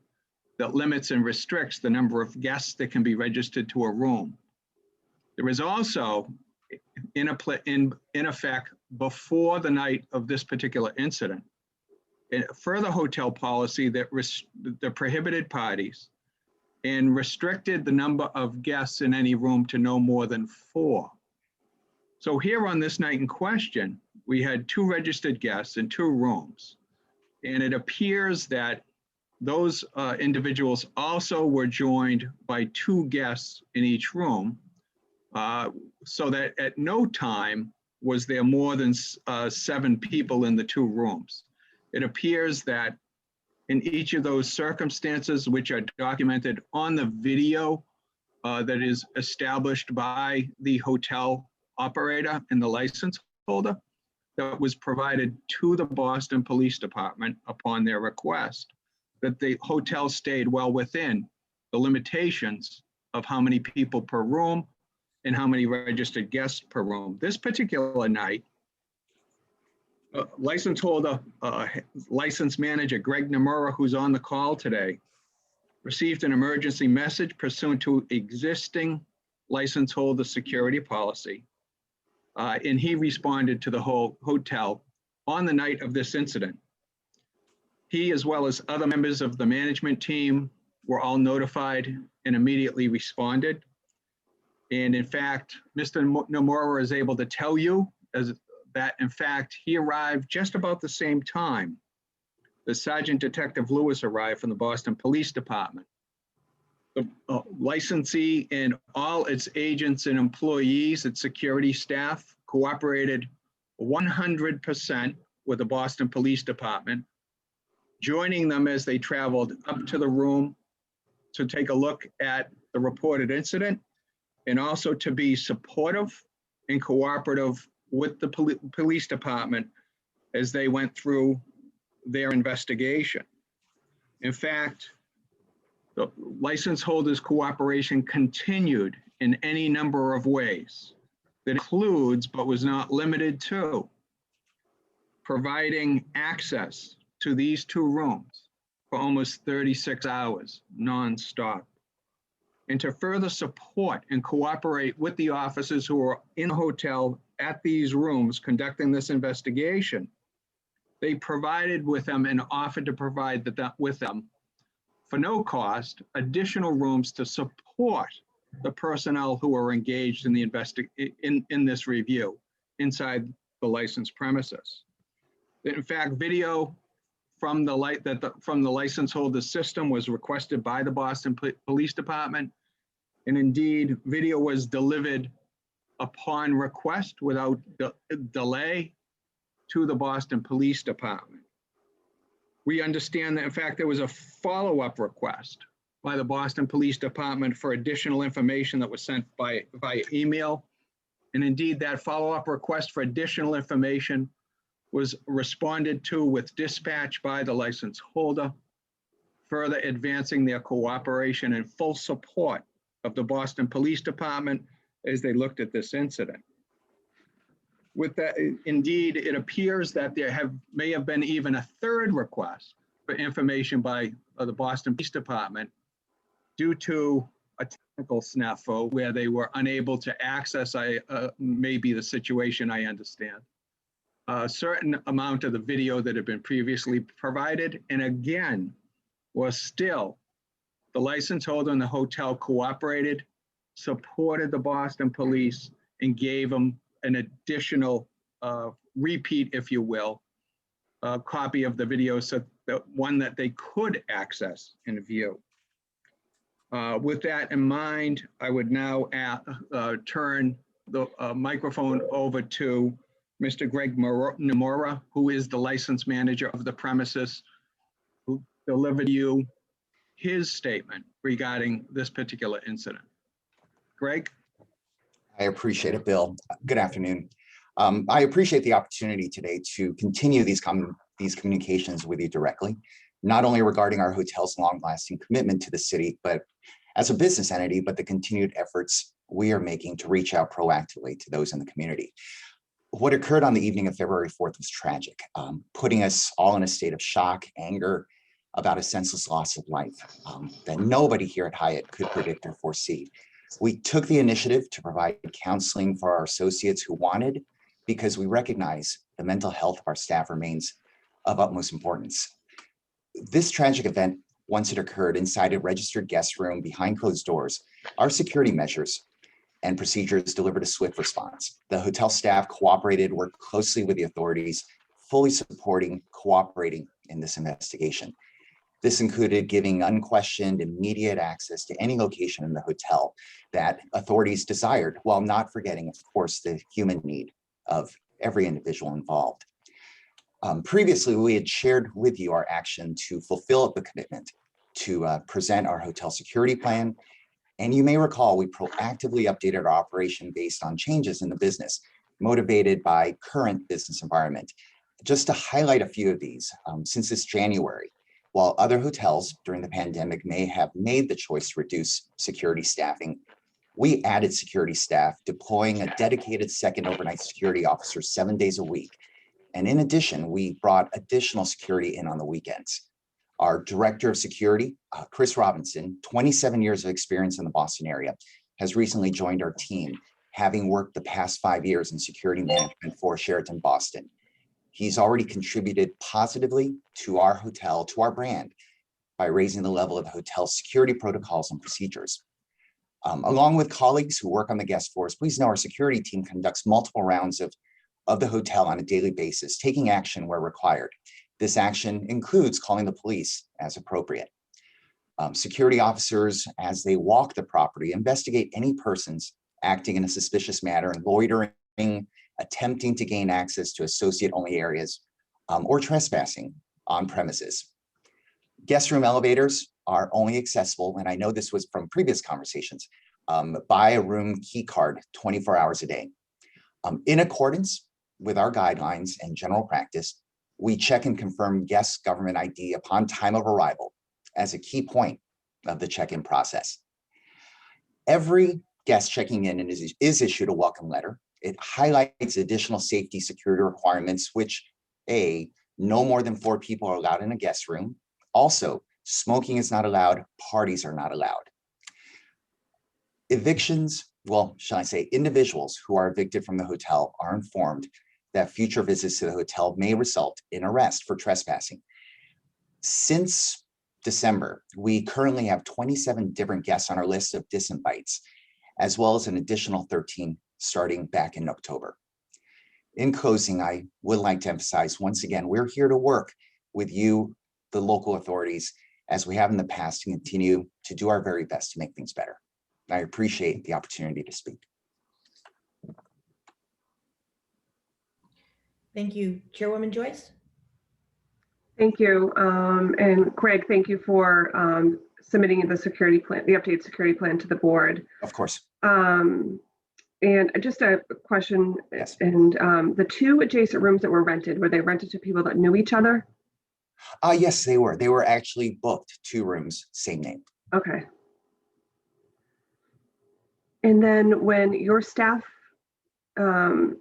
M: that limits and restricts the number of guests that can be registered to a room. There is also, in effect, before the night of this particular incident, a further hotel policy that prohibited parties and restricted the number of guests in any room to no more than 4. So here on this night in question, we had 2 registered guests in 2 rooms. And it appears that those individuals also were joined by 2 guests in each room, so that at no time was there more than 7 people in the 2 rooms. It appears that in each of those circumstances, which are documented on the video that is established by the hotel operator and the license holder, that was provided to the Boston Police Department upon their request, that the hotel stayed well within the limitations of how many people per room and how many registered guests per room. This particular night, license holder, license manager Greg Nomura, who's on the call today, received an emergency message pursuant to existing license holder security policy. And he responded to the whole hotel on the night of this incident. He, as well as other members of the management team, were all notified and immediately responded. And in fact, Mr. Nomura is able to tell you that in fact, he arrived just about the same time that Sergeant Detective Lewis arrived from the Boston Police Department. The licensee and all its agents and employees, its security staff, cooperated 100% with the Boston Police Department joining them as they traveled up to the room to take a look at the reported incident, and also to be supportive and cooperative with the police department as they went through their investigation. In fact, the license holders' cooperation continued in any number of ways. That includes, but was not limited to, providing access to these two rooms for almost 36 hours nonstop. And to further support and cooperate with the officers who were in the hotel at these rooms conducting this investigation, they provided with them and offered to provide with them for no cost additional rooms to support the personnel who are engaged in the in this review inside the licensed premises. In fact, video from the license holder system was requested by the Boston Police Department, and indeed, video was delivered upon request without delay to the Boston Police Department. We understand that, in fact, there was a follow-up request by the Boston Police Department for additional information that was sent via email. And indeed, that follow-up request for additional information was responded to with dispatch by the license holder, further advancing their cooperation and full support of the Boston Police Department as they looked at this incident. With that, indeed, it appears that there may have been even a third request for information by the Boston Police Department due to a technical snafu where they were unable to access, maybe the situation I understand, a certain amount of the video that had been previously provided. And again, was still the license holder and the hotel cooperated, supported the Boston Police, and gave them an additional repeat, if you will, copy of the video, so that one that they could access and view. With that in mind, I would now turn the microphone over to Mr. Greg Nomura, who is the license manager of the premises, who delivered you his statement regarding this particular incident. Greg?
N: I appreciate it, Bill. Good afternoon. I appreciate the opportunity today to continue these communications with you directly, not only regarding our hotel's long-lasting commitment to the city, but as a business entity, but the continued efforts we are making to reach out proactively to those in the community. What occurred on the evening of February 4th was tragic, putting us all in a state of shock, anger about a senseless loss of life that nobody here at Hyatt could predict or foresee. We took the initiative to provide counseling for our associates who wanted, because we recognize the mental health of our staff remains of utmost importance. This tragic event, once it occurred inside a registered guest room behind closed doors, our security measures and procedures delivered a swift response. The hotel staff cooperated, worked closely with the authorities, fully supporting, cooperating in this investigation. This included giving unquestioned, immediate access to any location in the hotel that authorities desired, while not forgetting, of course, the human need of every individual involved. Previously, we had shared with you our action to fulfill the commitment to present our hotel security plan. And you may recall, we proactively updated our operation based on changes in the business, motivated by current business environment. Just to highlight a few of these, since this January, while other hotels during the pandemic may have made the choice to reduce security staffing, we added security staff, deploying a dedicated second overnight security officer 7 days a week. And in addition, we brought additional security in on the weekends. Our director of security, Chris Robinson, 27 years of experience in the Boston area, has recently joined our team, having worked the past 5 years in security management for Sheraton Boston. He's already contributed positively to our hotel, to our brand, by raising the level of the hotel's security protocols and procedures. Along with colleagues who work on the guest floors, please know our security team conducts multiple rounds of the hotel on a daily basis, taking action where required. This action includes calling the police as appropriate. Security officers, as they walk the property, investigate any persons acting in a suspicious manner and loitering, attempting to gain access to associate-only areas, or trespassing on premises. Guest room elevators are only accessible, and I know this was from previous conversations, by a room key card 24 hours a day. In accordance with our guidelines and general practice, we check and confirm guest government ID upon time of arrival as a key point of the check-in process. Every guest checking in is issued a welcome letter. It highlights additional safety security requirements, which no more than 4 people are allowed in a guest room. Also, smoking is not allowed, parties are not allowed. Evictions, well, shall I say, individuals who are evicted from the hotel are informed that future visits to the hotel may result in arrest for trespassing. Since December, we currently have 27 different guests on our list of disinvites, as well as an additional 13 starting back in October. In closing, I would like to emphasize once again, we're here to work with you, the local authorities, as we have in the past, to continue to do our very best to make things better. I appreciate the opportunity to speak.
A: Thank you. Chairwoman Joyce?
B: Thank you. And Craig, thank you for submitting the security plan, the updated security plan to the board.
N: Of course.
B: And just a question.
N: Yes.
B: And the 2 adjacent rooms that were they rented to people that knew each other?
N: Yes, they were. They were actually booked 2 rooms, same name.
B: Okay. And then when your staff found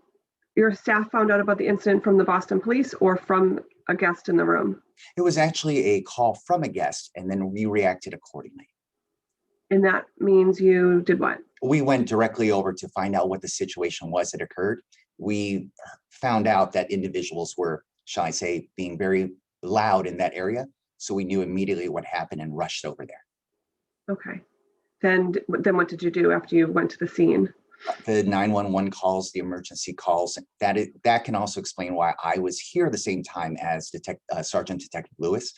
B: out about the incident from the Boston Police or from a guest in the room?
N: It was actually a call from a guest, and then we reacted accordingly.
B: And that means you did what?
N: We went directly over to find out what the situation was that occurred. We found out that individuals were, shall I say, being very loud in that area. So we knew immediately what happened and rushed over there.
B: Okay. Then what did you do after you went to the scene?
N: The 911 calls, the emergency calls, that can also explain why I was here the same time as Sergeant Detective Lewis,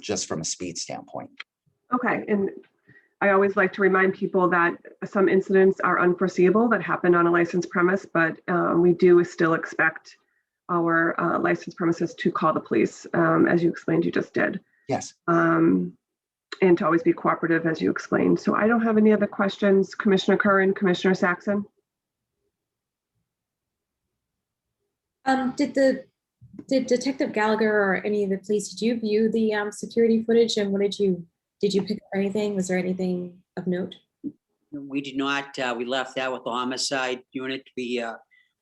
N: just from a speed standpoint.
B: Okay. And I always like to remind people that some incidents are unforeseeable that happen on a licensed premise, but we do still expect our licensed premises to call the police, as you explained you just did.
N: Yes.
B: And to always be cooperative, as you explained. So I don't have any other questions. Commissioner Curran, Commissioner Saxon?
H: Did Detective Gallagher or any of the police, did you view the security footage, and what did you pick up anything? Was there anything of note?
F: We did not. We left that with the homicide unit. We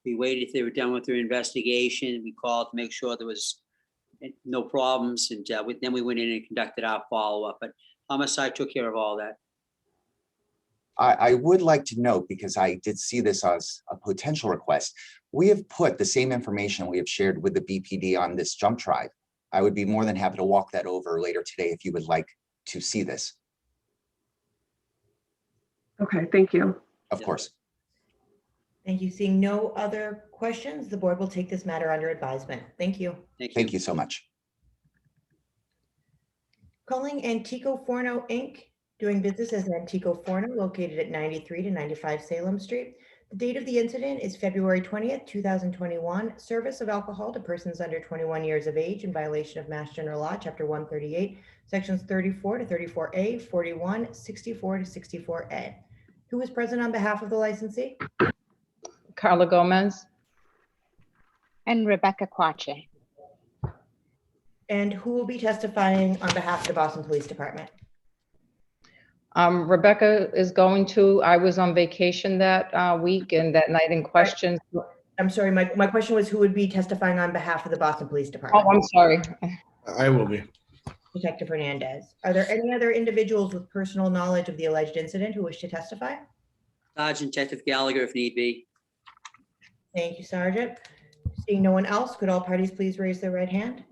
F: waited till they were done with their investigation. We called to make sure there was no problems, and then we went in and conducted our follow-up. But homicide took care of all that.
N: I would like to note, because I did see this as a potential request, we have put the same information we have shared with the BPD on this jump drive. I would be more than happy to walk that over later today if you would like to see this.
B: Okay, thank you.
N: Of course.
A: Thank you. Seeing no other questions, the board will take this matter under advisement. Thank you.
N: Thank you so much.
A: Calling Antico Forno Inc., doing business as Antico Forno, located at 93 to 95 Salem Street. The date of the incident is February 20th, 2021. Service of alcohol to persons under 21 years of age in violation of Mass General Law, Chapter 138, Sections 34 to 34A, 41, 64 to 64A. Who is present on behalf of the licensee?
O: Carla Gomez.
P: And Rebecca Quache.
A: And who will be testifying on behalf of the Boston Police Department?
O: Rebecca is going to. I was on vacation that week and that night in question.
A: I'm sorry, my question was who would be testifying on behalf of the Boston Police Department?
O: Oh, I'm sorry.
J: I will be.
A: Detective Hernandez. Are there any other individuals with personal knowledge of the alleged incident who wish to testify?
F: Sergeant Detective Gallagher, if need be.
A: Thank you, Sergeant. Seeing no one else, could all parties please raise their right hand?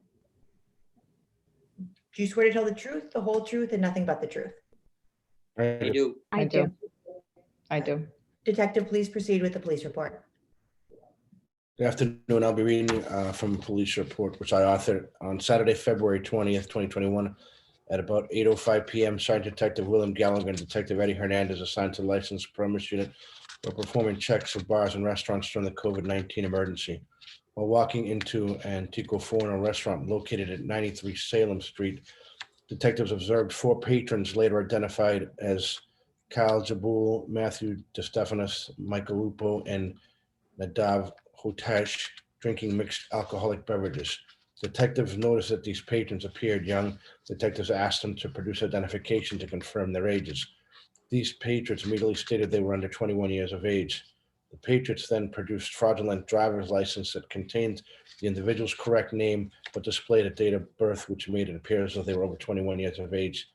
A: Do you swear to tell the truth, the whole truth, and nothing but the truth?
F: I do.
O: I do. I do.
A: Detective, please proceed with the police report.
J: Good afternoon. I'll be reading from a police report, which I authored on Saturday, February 20th, 2021. At about 8:05 p.m., Sergeant Detective William Gallagher and Detective Eddie Hernandez, assigned to the licensed premise unit, were performing checks of bars and restaurants during the COVID-19 emergency. While walking into Antico Forno restaurant located at 93 Salem Street, Detectives observed 4 patrons later identified as Kyle Jabul, Matthew DeStephanis, Michael Lupo, and Nadav Hotesh drinking mixed alcoholic beverages. Detectives noticed that these patrons appeared young. Detectives asked them to produce identification to confirm their ages. These patrons immediately stated they were under 21 years of age. The patrons then produced fraudulent driver's license that contained the individual's correct name, but displayed a date of birth, which made it appear as though they were over 21 years of age.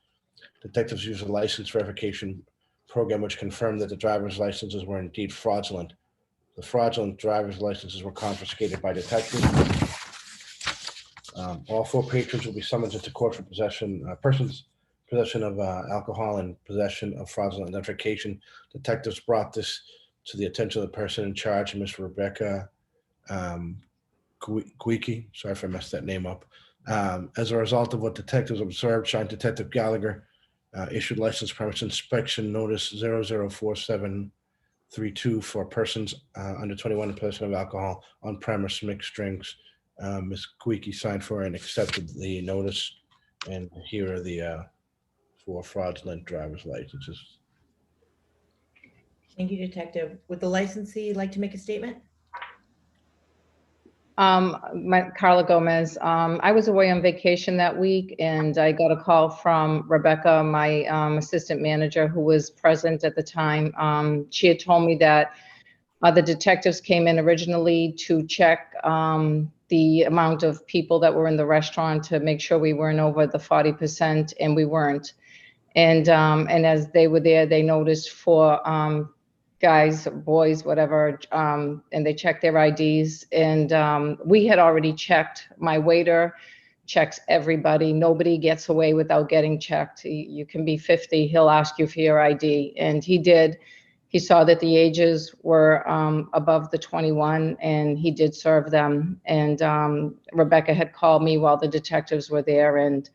J: Detectives used a license verification program, which confirmed that the driver's licenses were indeed fraudulent. The fraudulent driver's licenses were confiscated by detectives. All 4 patrons will be summoned into court for possession of alcohol and possession of fraudulent identification. Detectives brought this to the attention of the person in charge, Ms. Rebecca Guiki. Sorry if I messed that name up. As a result of what detectives observed, Sergeant Detective Gallagher issued license premise inspection notice 004732 for persons under 21 in possession of alcohol on premise mixed drinks. Ms. Guiki signed for and accepted the notice. And here are the 4 fraudulent driver's licenses.
A: Thank you, Detective. Would the licensee like to make a statement?
O: Carla Gomez. I was away on vacation that week, and I got a call from Rebecca, my assistant manager, who was present at the time. She had told me that the detectives came in originally to check the amount of people that were in the restaurant to make sure we weren't over the 40%, and we weren't. And as they were there, they noticed 4 guys, boys, whatever, and they checked their IDs. And we had already checked. My waiter checks everybody. Nobody gets away without getting checked. You can be 50, he'll ask you for your ID. And he did. He saw that the ages were above the 21, and he did serve them. And Rebecca had called me while the detectives were there, and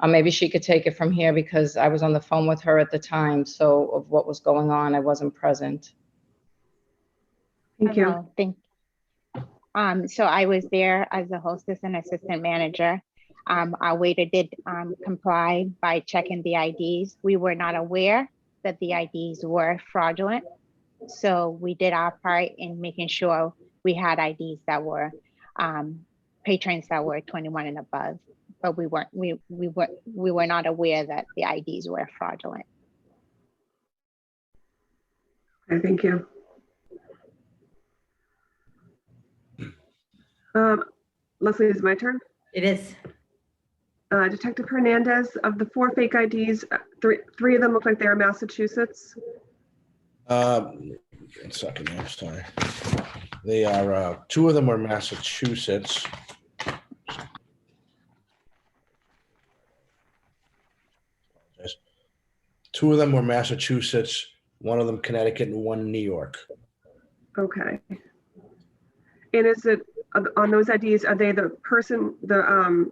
O: maybe she could take it from here because I was on the phone with her at the time. So of what was going on, I wasn't present.
B: Thank you.
P: Hello, so I was there as a hostess and assistant manager. Our waiter did comply by checking the IDs. We were not aware that the IDs were fraudulent. So we did our part in making sure we had IDs that were patrons that were 21 and above. But we were not aware that the IDs were fraudulent.
B: Okay, thank you. Leslie, is it my turn?
A: It is.
B: Detective Hernandez, of the 4 fake IDs, 3 of them look like they're Massachusetts.
J: 1 second, I'm sorry. They are 2 of them are Massachusetts. 2 of them were Massachusetts, 1 of them Connecticut, and 1 New York.
B: Okay. And is it on those IDs? Are they the person, the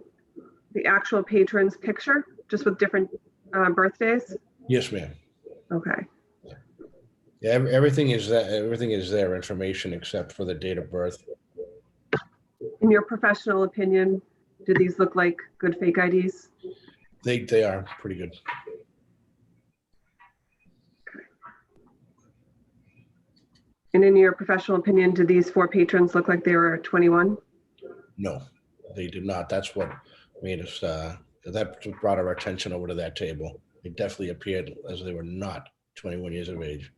B: actual patron's picture, just with different birthdays?
J: Yes, ma'am.
B: Okay.
J: Yeah, everything is that. Everything is their information except for the date of birth.
B: In your professional opinion, do these look like good fake IDs?
J: They are pretty good.
B: And in your professional opinion, do these 4 patrons look like they were 21?
J: No, they did not. That's what made us, that brought our attention over to that table. They definitely appeared as they were not 21 years of age.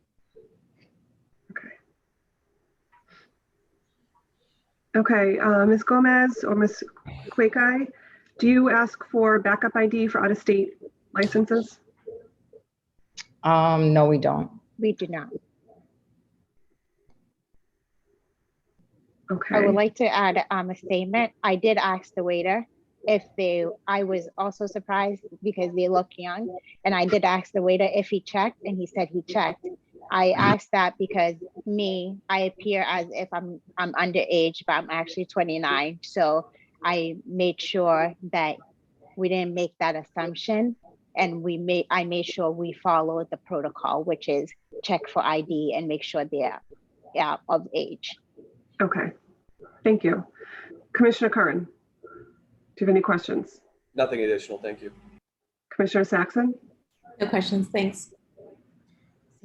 B: Okay, Ms. Gomez or Ms. Quakai, do you ask for backup ID for out-of-state licenses?
O: No, we don't.
P: We do not.
B: Okay.
P: I would like to add a statement. I did ask the waiter if I was also surprised because they look young. And I did ask the waiter if he checked, and he said he checked. I asked that because I appear as if I'm underage, but I'm actually 29. So I made sure that we didn't make that assumption, and I made sure we followed the protocol, which is check for ID and make sure they're of age.
B: Okay, thank you. Commissioner Curran, do you have any questions?
G: Nothing additional, thank you.
B: Commissioner Saxon?
H: No questions, thanks.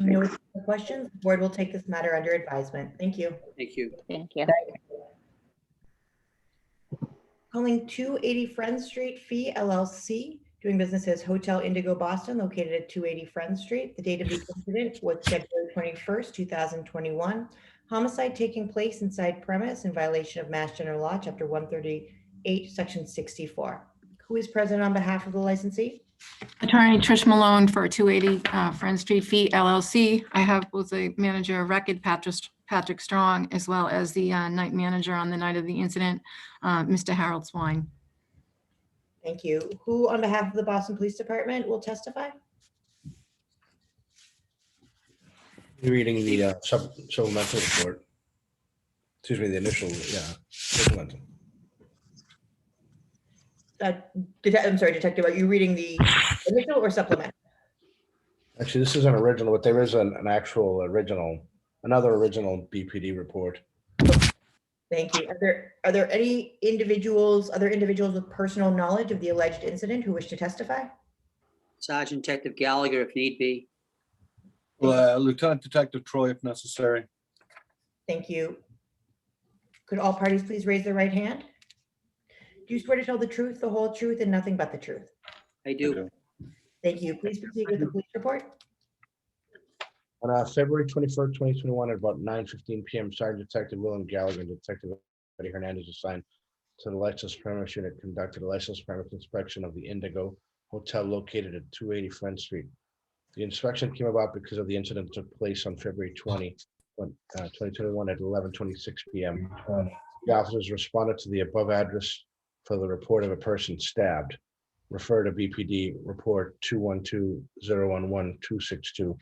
A: Seeing no questions, the board will take this matter under advisement. Thank you.
F: Thank you.
P: Thank you.
A: Calling 280 Friends Street Fee LLC, doing business as Hotel Indigo Boston, located at 280 Friends Street. The date of the incident was February 21st, 2021. Homicide taking place inside premise in violation of Mass General Law, Chapter 138, Section 64. Who is present on behalf of the licensee?
Q: Attorney Trish Malone for 280 Friend Street Fee LLC. I have both the manager of record, Patrick Strong, as well as the night manager on the night of the incident, Mr. Harold Swine.
A: Thank you. Who on behalf of the Boston Police Department will testify?
J: Reading the supplemental report. Excuse me, the initial, supplemental.
A: I'm sorry, Detective, are you reading the initial or supplement?
J: Actually, this is an original, but there is an actual another original BPD report.
A: Thank you. Are there any other individuals with personal knowledge of the alleged incident who wish to testify?
F: Sergeant Detective Gallagher, if need be.
E: Lieutenant Detective Troy, if necessary.
A: Thank you. Could all parties please raise their right hand? Do you swear to tell the truth, the whole truth, and nothing but the truth?
F: I do.
A: Thank you. Please proceed with the police report.
J: On February 21st, 2021, at about 9:15 p.m., Sergeant Detective William Gallagher and Detective Eddie Hernandez assigned to the licensed premise unit conducted a licensed premise inspection of the Indigo Hotel located at 280 Friend Street. The inspection came about because of the incident that took place on February 20, 2021 at 11:26 p.m. The officers responded to the above address for the report of a person stabbed. Refer to BPD report 212-011-262.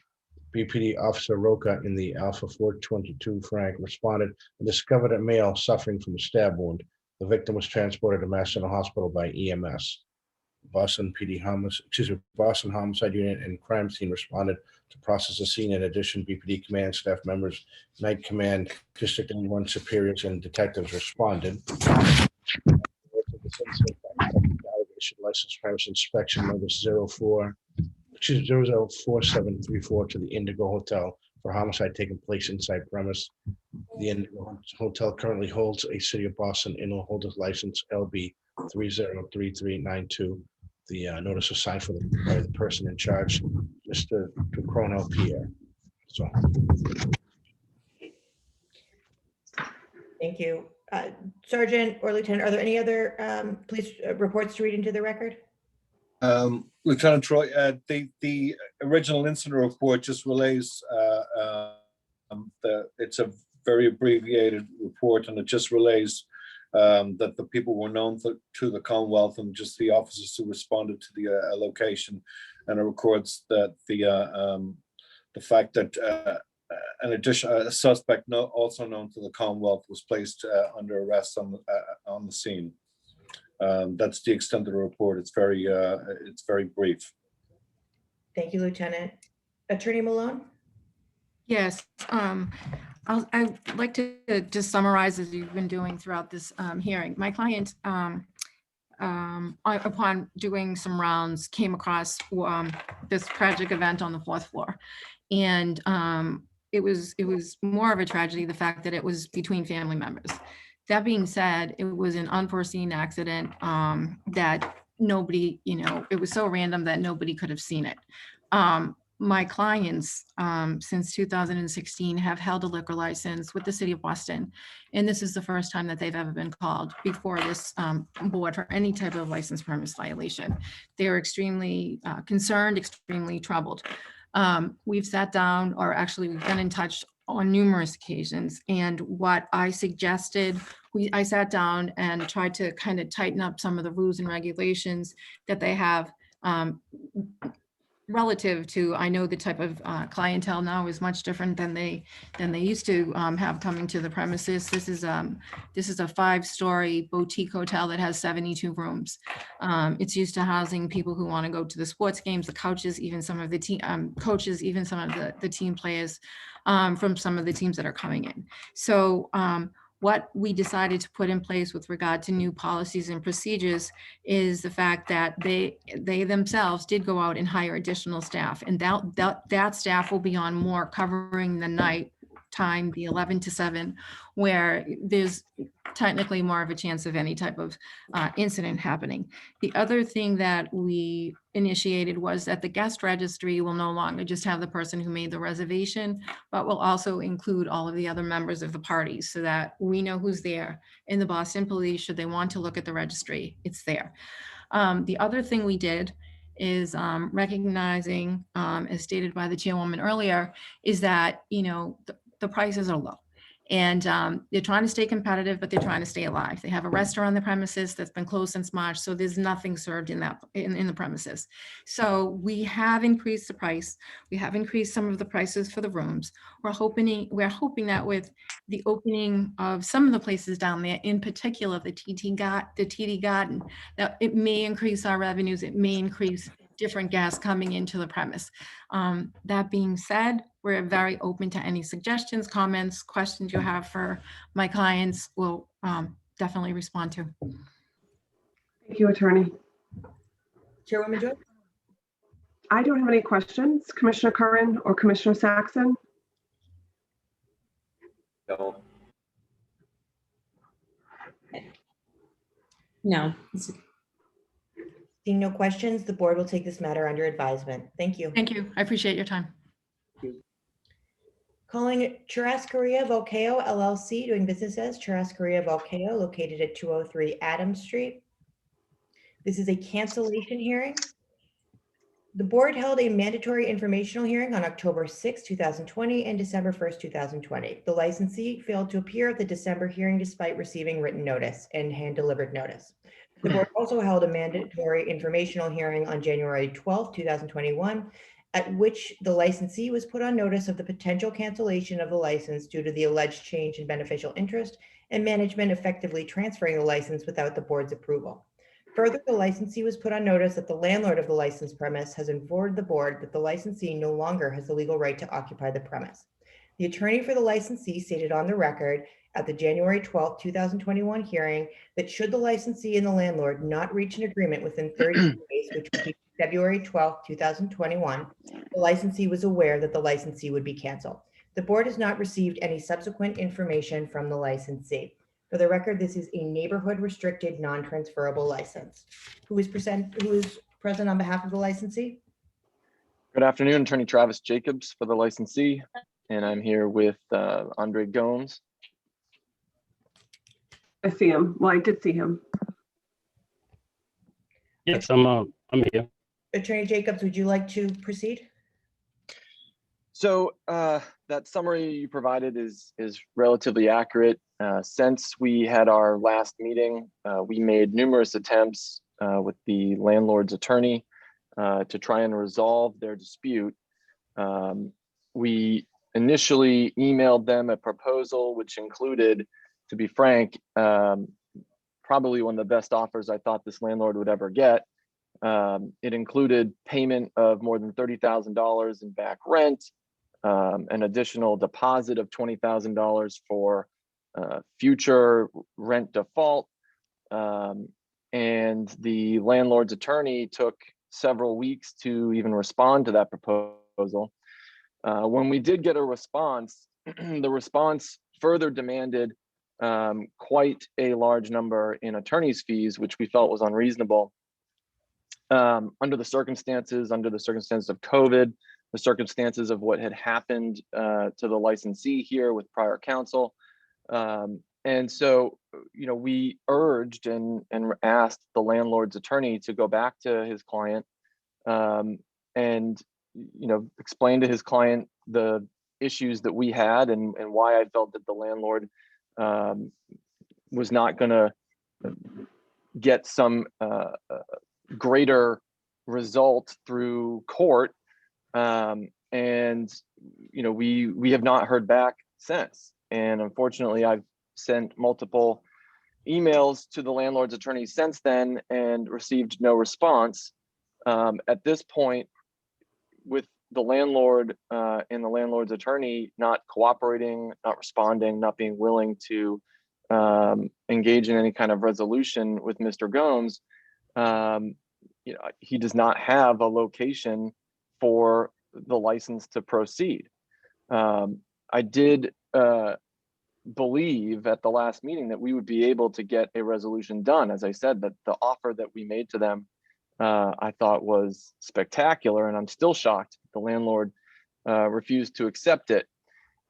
J: BPD Officer Roca in the Alpha 422 Frank responded and discovered a male suffering from a stab wound. The victim was transported to Mass General Hospital by EMS. Boston Homicide Unit and Crime Scene responded to process the scene. In addition, BPD command staff members, Night Command, District 1 superiors, and detectives responded. License premise inspection notice 04734 to the Indigo Hotel for homicide taking place inside premise. The Indigo Hotel currently holds a City of Boston in-holders license LB 303392. The notice was signed by the person in charge, Mr. Ducrono Pierre. So.
A: Thank you. Sergeant or Lieutenant, are there any other police reports to read into the record?
E: Lieutenant Troy, the original incident report just relays it's a very abbreviated report, and it just relays that the people were known to the Commonwealth and just the officers who responded to the location, and it records that the fact that a suspect also known to the Commonwealth was placed under arrest on the scene. That's the extent of the report. It's very brief.
A: Thank you, Lieutenant. Attorney Malone?
Q: Yes, I'd like to just summarize as you've been doing throughout this hearing. My client, upon doing some rounds, came across this tragic event on the 4th floor. And it was more of a tragedy, the fact that it was between family members. That being said, it was an unforeseen accident that nobody, it was so random that nobody could have seen it. My clients, since 2016, have held a liquor license with the City of Boston. And this is the first time that they've ever been called before this board for any type of license premise violation. They are extremely concerned, extremely troubled. We've sat down, or actually we've been in touch on numerous occasions. And what I suggested, I sat down and tried to kind of tighten up some of the rules and regulations that they have relative to, I know the type of clientele now is much different than they used to have coming to the premises. This is a 5-story boutique hotel that has 72 rooms. It's used to housing people who want to go to the sports games, the couches, even some of the team coaches, even some of the team players from some of the teams that are coming in. So what we decided to put in place with regard to new policies and procedures is the fact that they themselves did go out and hire additional staff, and that staff will be on more covering the night time, the 11 to 7, where there's technically more of a chance of any type of incident happening. The other thing that we initiated was that the guest registry will no longer just have the person who made the reservation, but will also include all of the other members of the parties so that we know who's there. And the Boston Police, should they want to look at the registry, it's there. The other thing we did is recognizing, as stated by the chairwoman earlier, is that, you know, the prices are low. And they're trying to stay competitive, but they're trying to stay alive. They have a restaurant on the premises that's been closed since March, so there's nothing served in the premises. So we have increased the price. We have increased some of the prices for the rooms. We're hoping that with the opening of some of the places down there, in particular the TD Garden, that it may increase our revenues. It may increase different guests coming into the premise. That being said, we're very open to any suggestions, comments, questions you have for my clients. We'll definitely respond to.
B: Thank you, Attorney.
A: Chairwoman Joy?
B: I don't have any questions. Commissioner Curran or Commissioner Saxon?
G: No.
H: No.
A: Seeing no questions, the board will take this matter under advisement. Thank you.
Q: Thank you. I appreciate your time.
A: Calling Churrascaria Volcao LLC, doing business as Churrascaria Volcao, located at 203 Adams Street. This is a cancellation hearing. The board held a mandatory informational hearing on October 6, 2020 and December 1st, 2020. The licensee failed to appear at the December hearing despite receiving written notice and hand-delivered notice. The board also held a mandatory informational hearing on January 12, 2021, at which the licensee was put on notice of the potential cancellation of the license due to the alleged change in beneficial interest and management effectively transferring the license without the board's approval. Further, the licensee was put on notice that the landlord of the licensed premise has informed the board that the licensee no longer has the legal right to occupy the premise. The attorney for the licensee stated on the record at the January 12, 2021 hearing that should the licensee and the landlord not reach an agreement within 30 days, which would be February 12, 2021, the licensee was aware that the licensee would be canceled. The board has not received any subsequent information from the licensee. For the record, this is a neighborhood restricted non-transferable license. Who is present on behalf of the licensee?
R: Good afternoon, Attorney Travis Jacobs for the licensee, and I'm here with Andre Gomes.
B: I see him. Well, I did see him.
S: Yes, I'm here.
A: Attorney Jacobs, would you like to proceed?
R: So that summary you provided is relatively accurate. Since we had our last meeting, we made numerous attempts with the landlord's attorney to try and resolve their dispute. We initially emailed them a proposal which included, to be frank, probably one of the best offers I thought this landlord would ever get. It included payment of more than $30,000 in back rent, an additional deposit of $20,000 for future rent default. And the landlord's attorney took several weeks to even respond to that proposal. When we did get a response, the response further demanded quite a large number in attorney's fees, which we felt was unreasonable. Under the circumstances of COVID, the circumstances of what had happened to the licensee here with prior counsel. And so, we urged and asked the landlord's attorney to go back to his client and, explain to his client the issues that we had and why I felt that the landlord was not going to get some greater result through court. And we have not heard back since. And unfortunately, I've sent multiple emails to the landlord's attorney since then and received no response. At this point, with the landlord and the landlord's attorney not cooperating, not responding, not being willing to engage in any kind of resolution with Mr. Gomes, he does not have a location for the license to proceed. I did believe at the last meeting that we would be able to get a resolution done. As I said, that the offer that we made to them, I thought was spectacular, and I'm still shocked the landlord refused to accept it.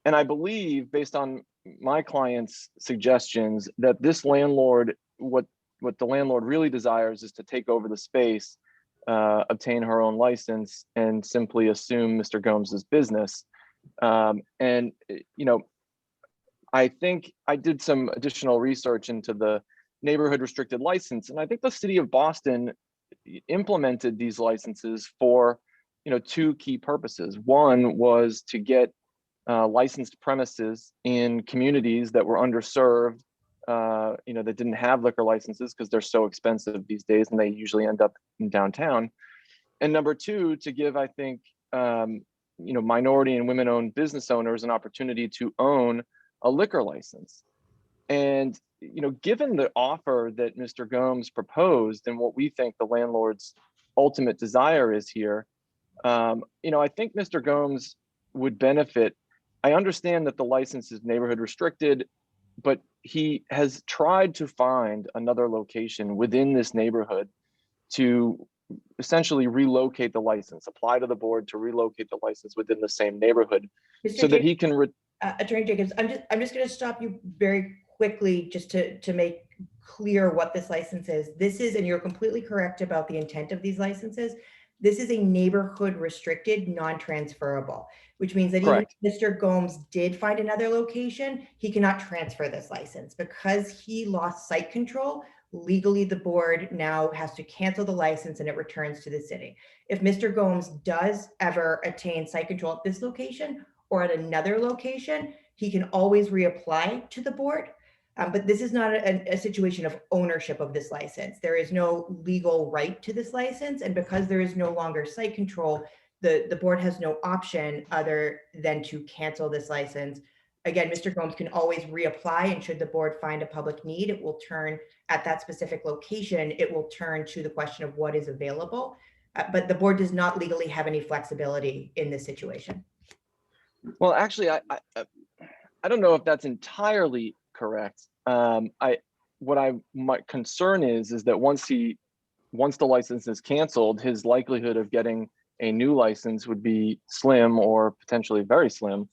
R: And I believe, based on my client's suggestions, that this landlord, what the landlord really desires is to take over the space, obtain her own license, and simply assume Mr. Gomes's business. And I think I did some additional research into the neighborhood restricted license, and I think the city of Boston implemented these licenses for two key purposes. One was to get licensed premises in communities that were underserved, that didn't have liquor licenses because they're so expensive these days, and they usually end up in downtown. And number two, to give, I think, minority and women-owned business owners an opportunity to own a liquor license. And given the offer that Mr. Gomes proposed and what we think the landlord's ultimate desire is here, I think Mr. Gomes would benefit. I understand that the license is neighborhood restricted, but he has tried to find another location within this neighborhood to essentially relocate the license, apply to the board to relocate the license within the same neighborhood, so that he can.
A: Attorney Jacobs, I'm just going to stop you very quickly just to make clear what this license is. This is, and you're completely correct about the intent of these licenses. This is a neighborhood restricted, non-transferable, which means that even if Mr. Gomes did find another location, he cannot transfer this license because he lost site control. Legally, the board now has to cancel the license and it returns to the city. If Mr. Gomes does ever attain site control at this location or at another location, he can always reapply to the board. But this is not a situation of ownership of this license. There is no legal right to this license. And because there is no longer site control, the board has no option other than to cancel this license. Again, Mr. Gomes can always reapply, and should the board find a public need, it will turn at that specific location, it will turn to the question of what is available. But the board does not legally have any flexibility in this situation.
R: Well, actually, I don't know if that's entirely correct. My concern is that once the license is canceled, his likelihood of getting a new license would be slim or potentially very slim.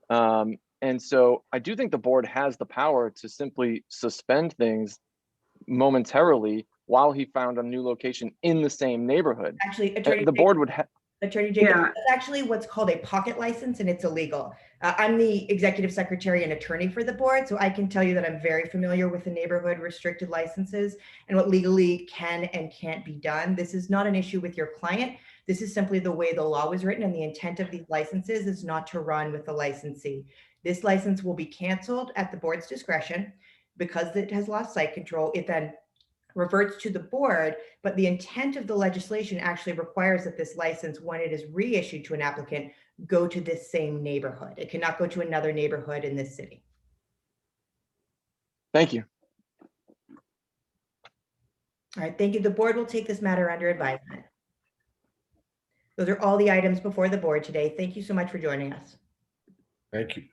R: And so I do think the board has the power to simply suspend things momentarily while he found a new location in the same neighborhood.
A: Actually,
R: the board would have.
A: Attorney Jacobs, that's actually what's called a pocket license, and it's illegal. I'm the executive secretary and attorney for the board, so I can tell you that I'm very familiar with the neighborhood restricted licenses and what legally can and can't be done. This is not an issue with your client. This is simply the way the law was written, and the intent of these licenses is not to run with the licensee. This license will be canceled at the board's discretion because it has lost site control. It then reverts to the board, but the intent of the legislation actually requires that this license, when it is reissued to an applicant, go to this same neighborhood. It cannot go to another neighborhood in this city.
R: Thank you.
A: All right, thank you. The board will take this matter under advisement. Those are all the items before the board today. Thank you so much for joining us.
J: Thank you.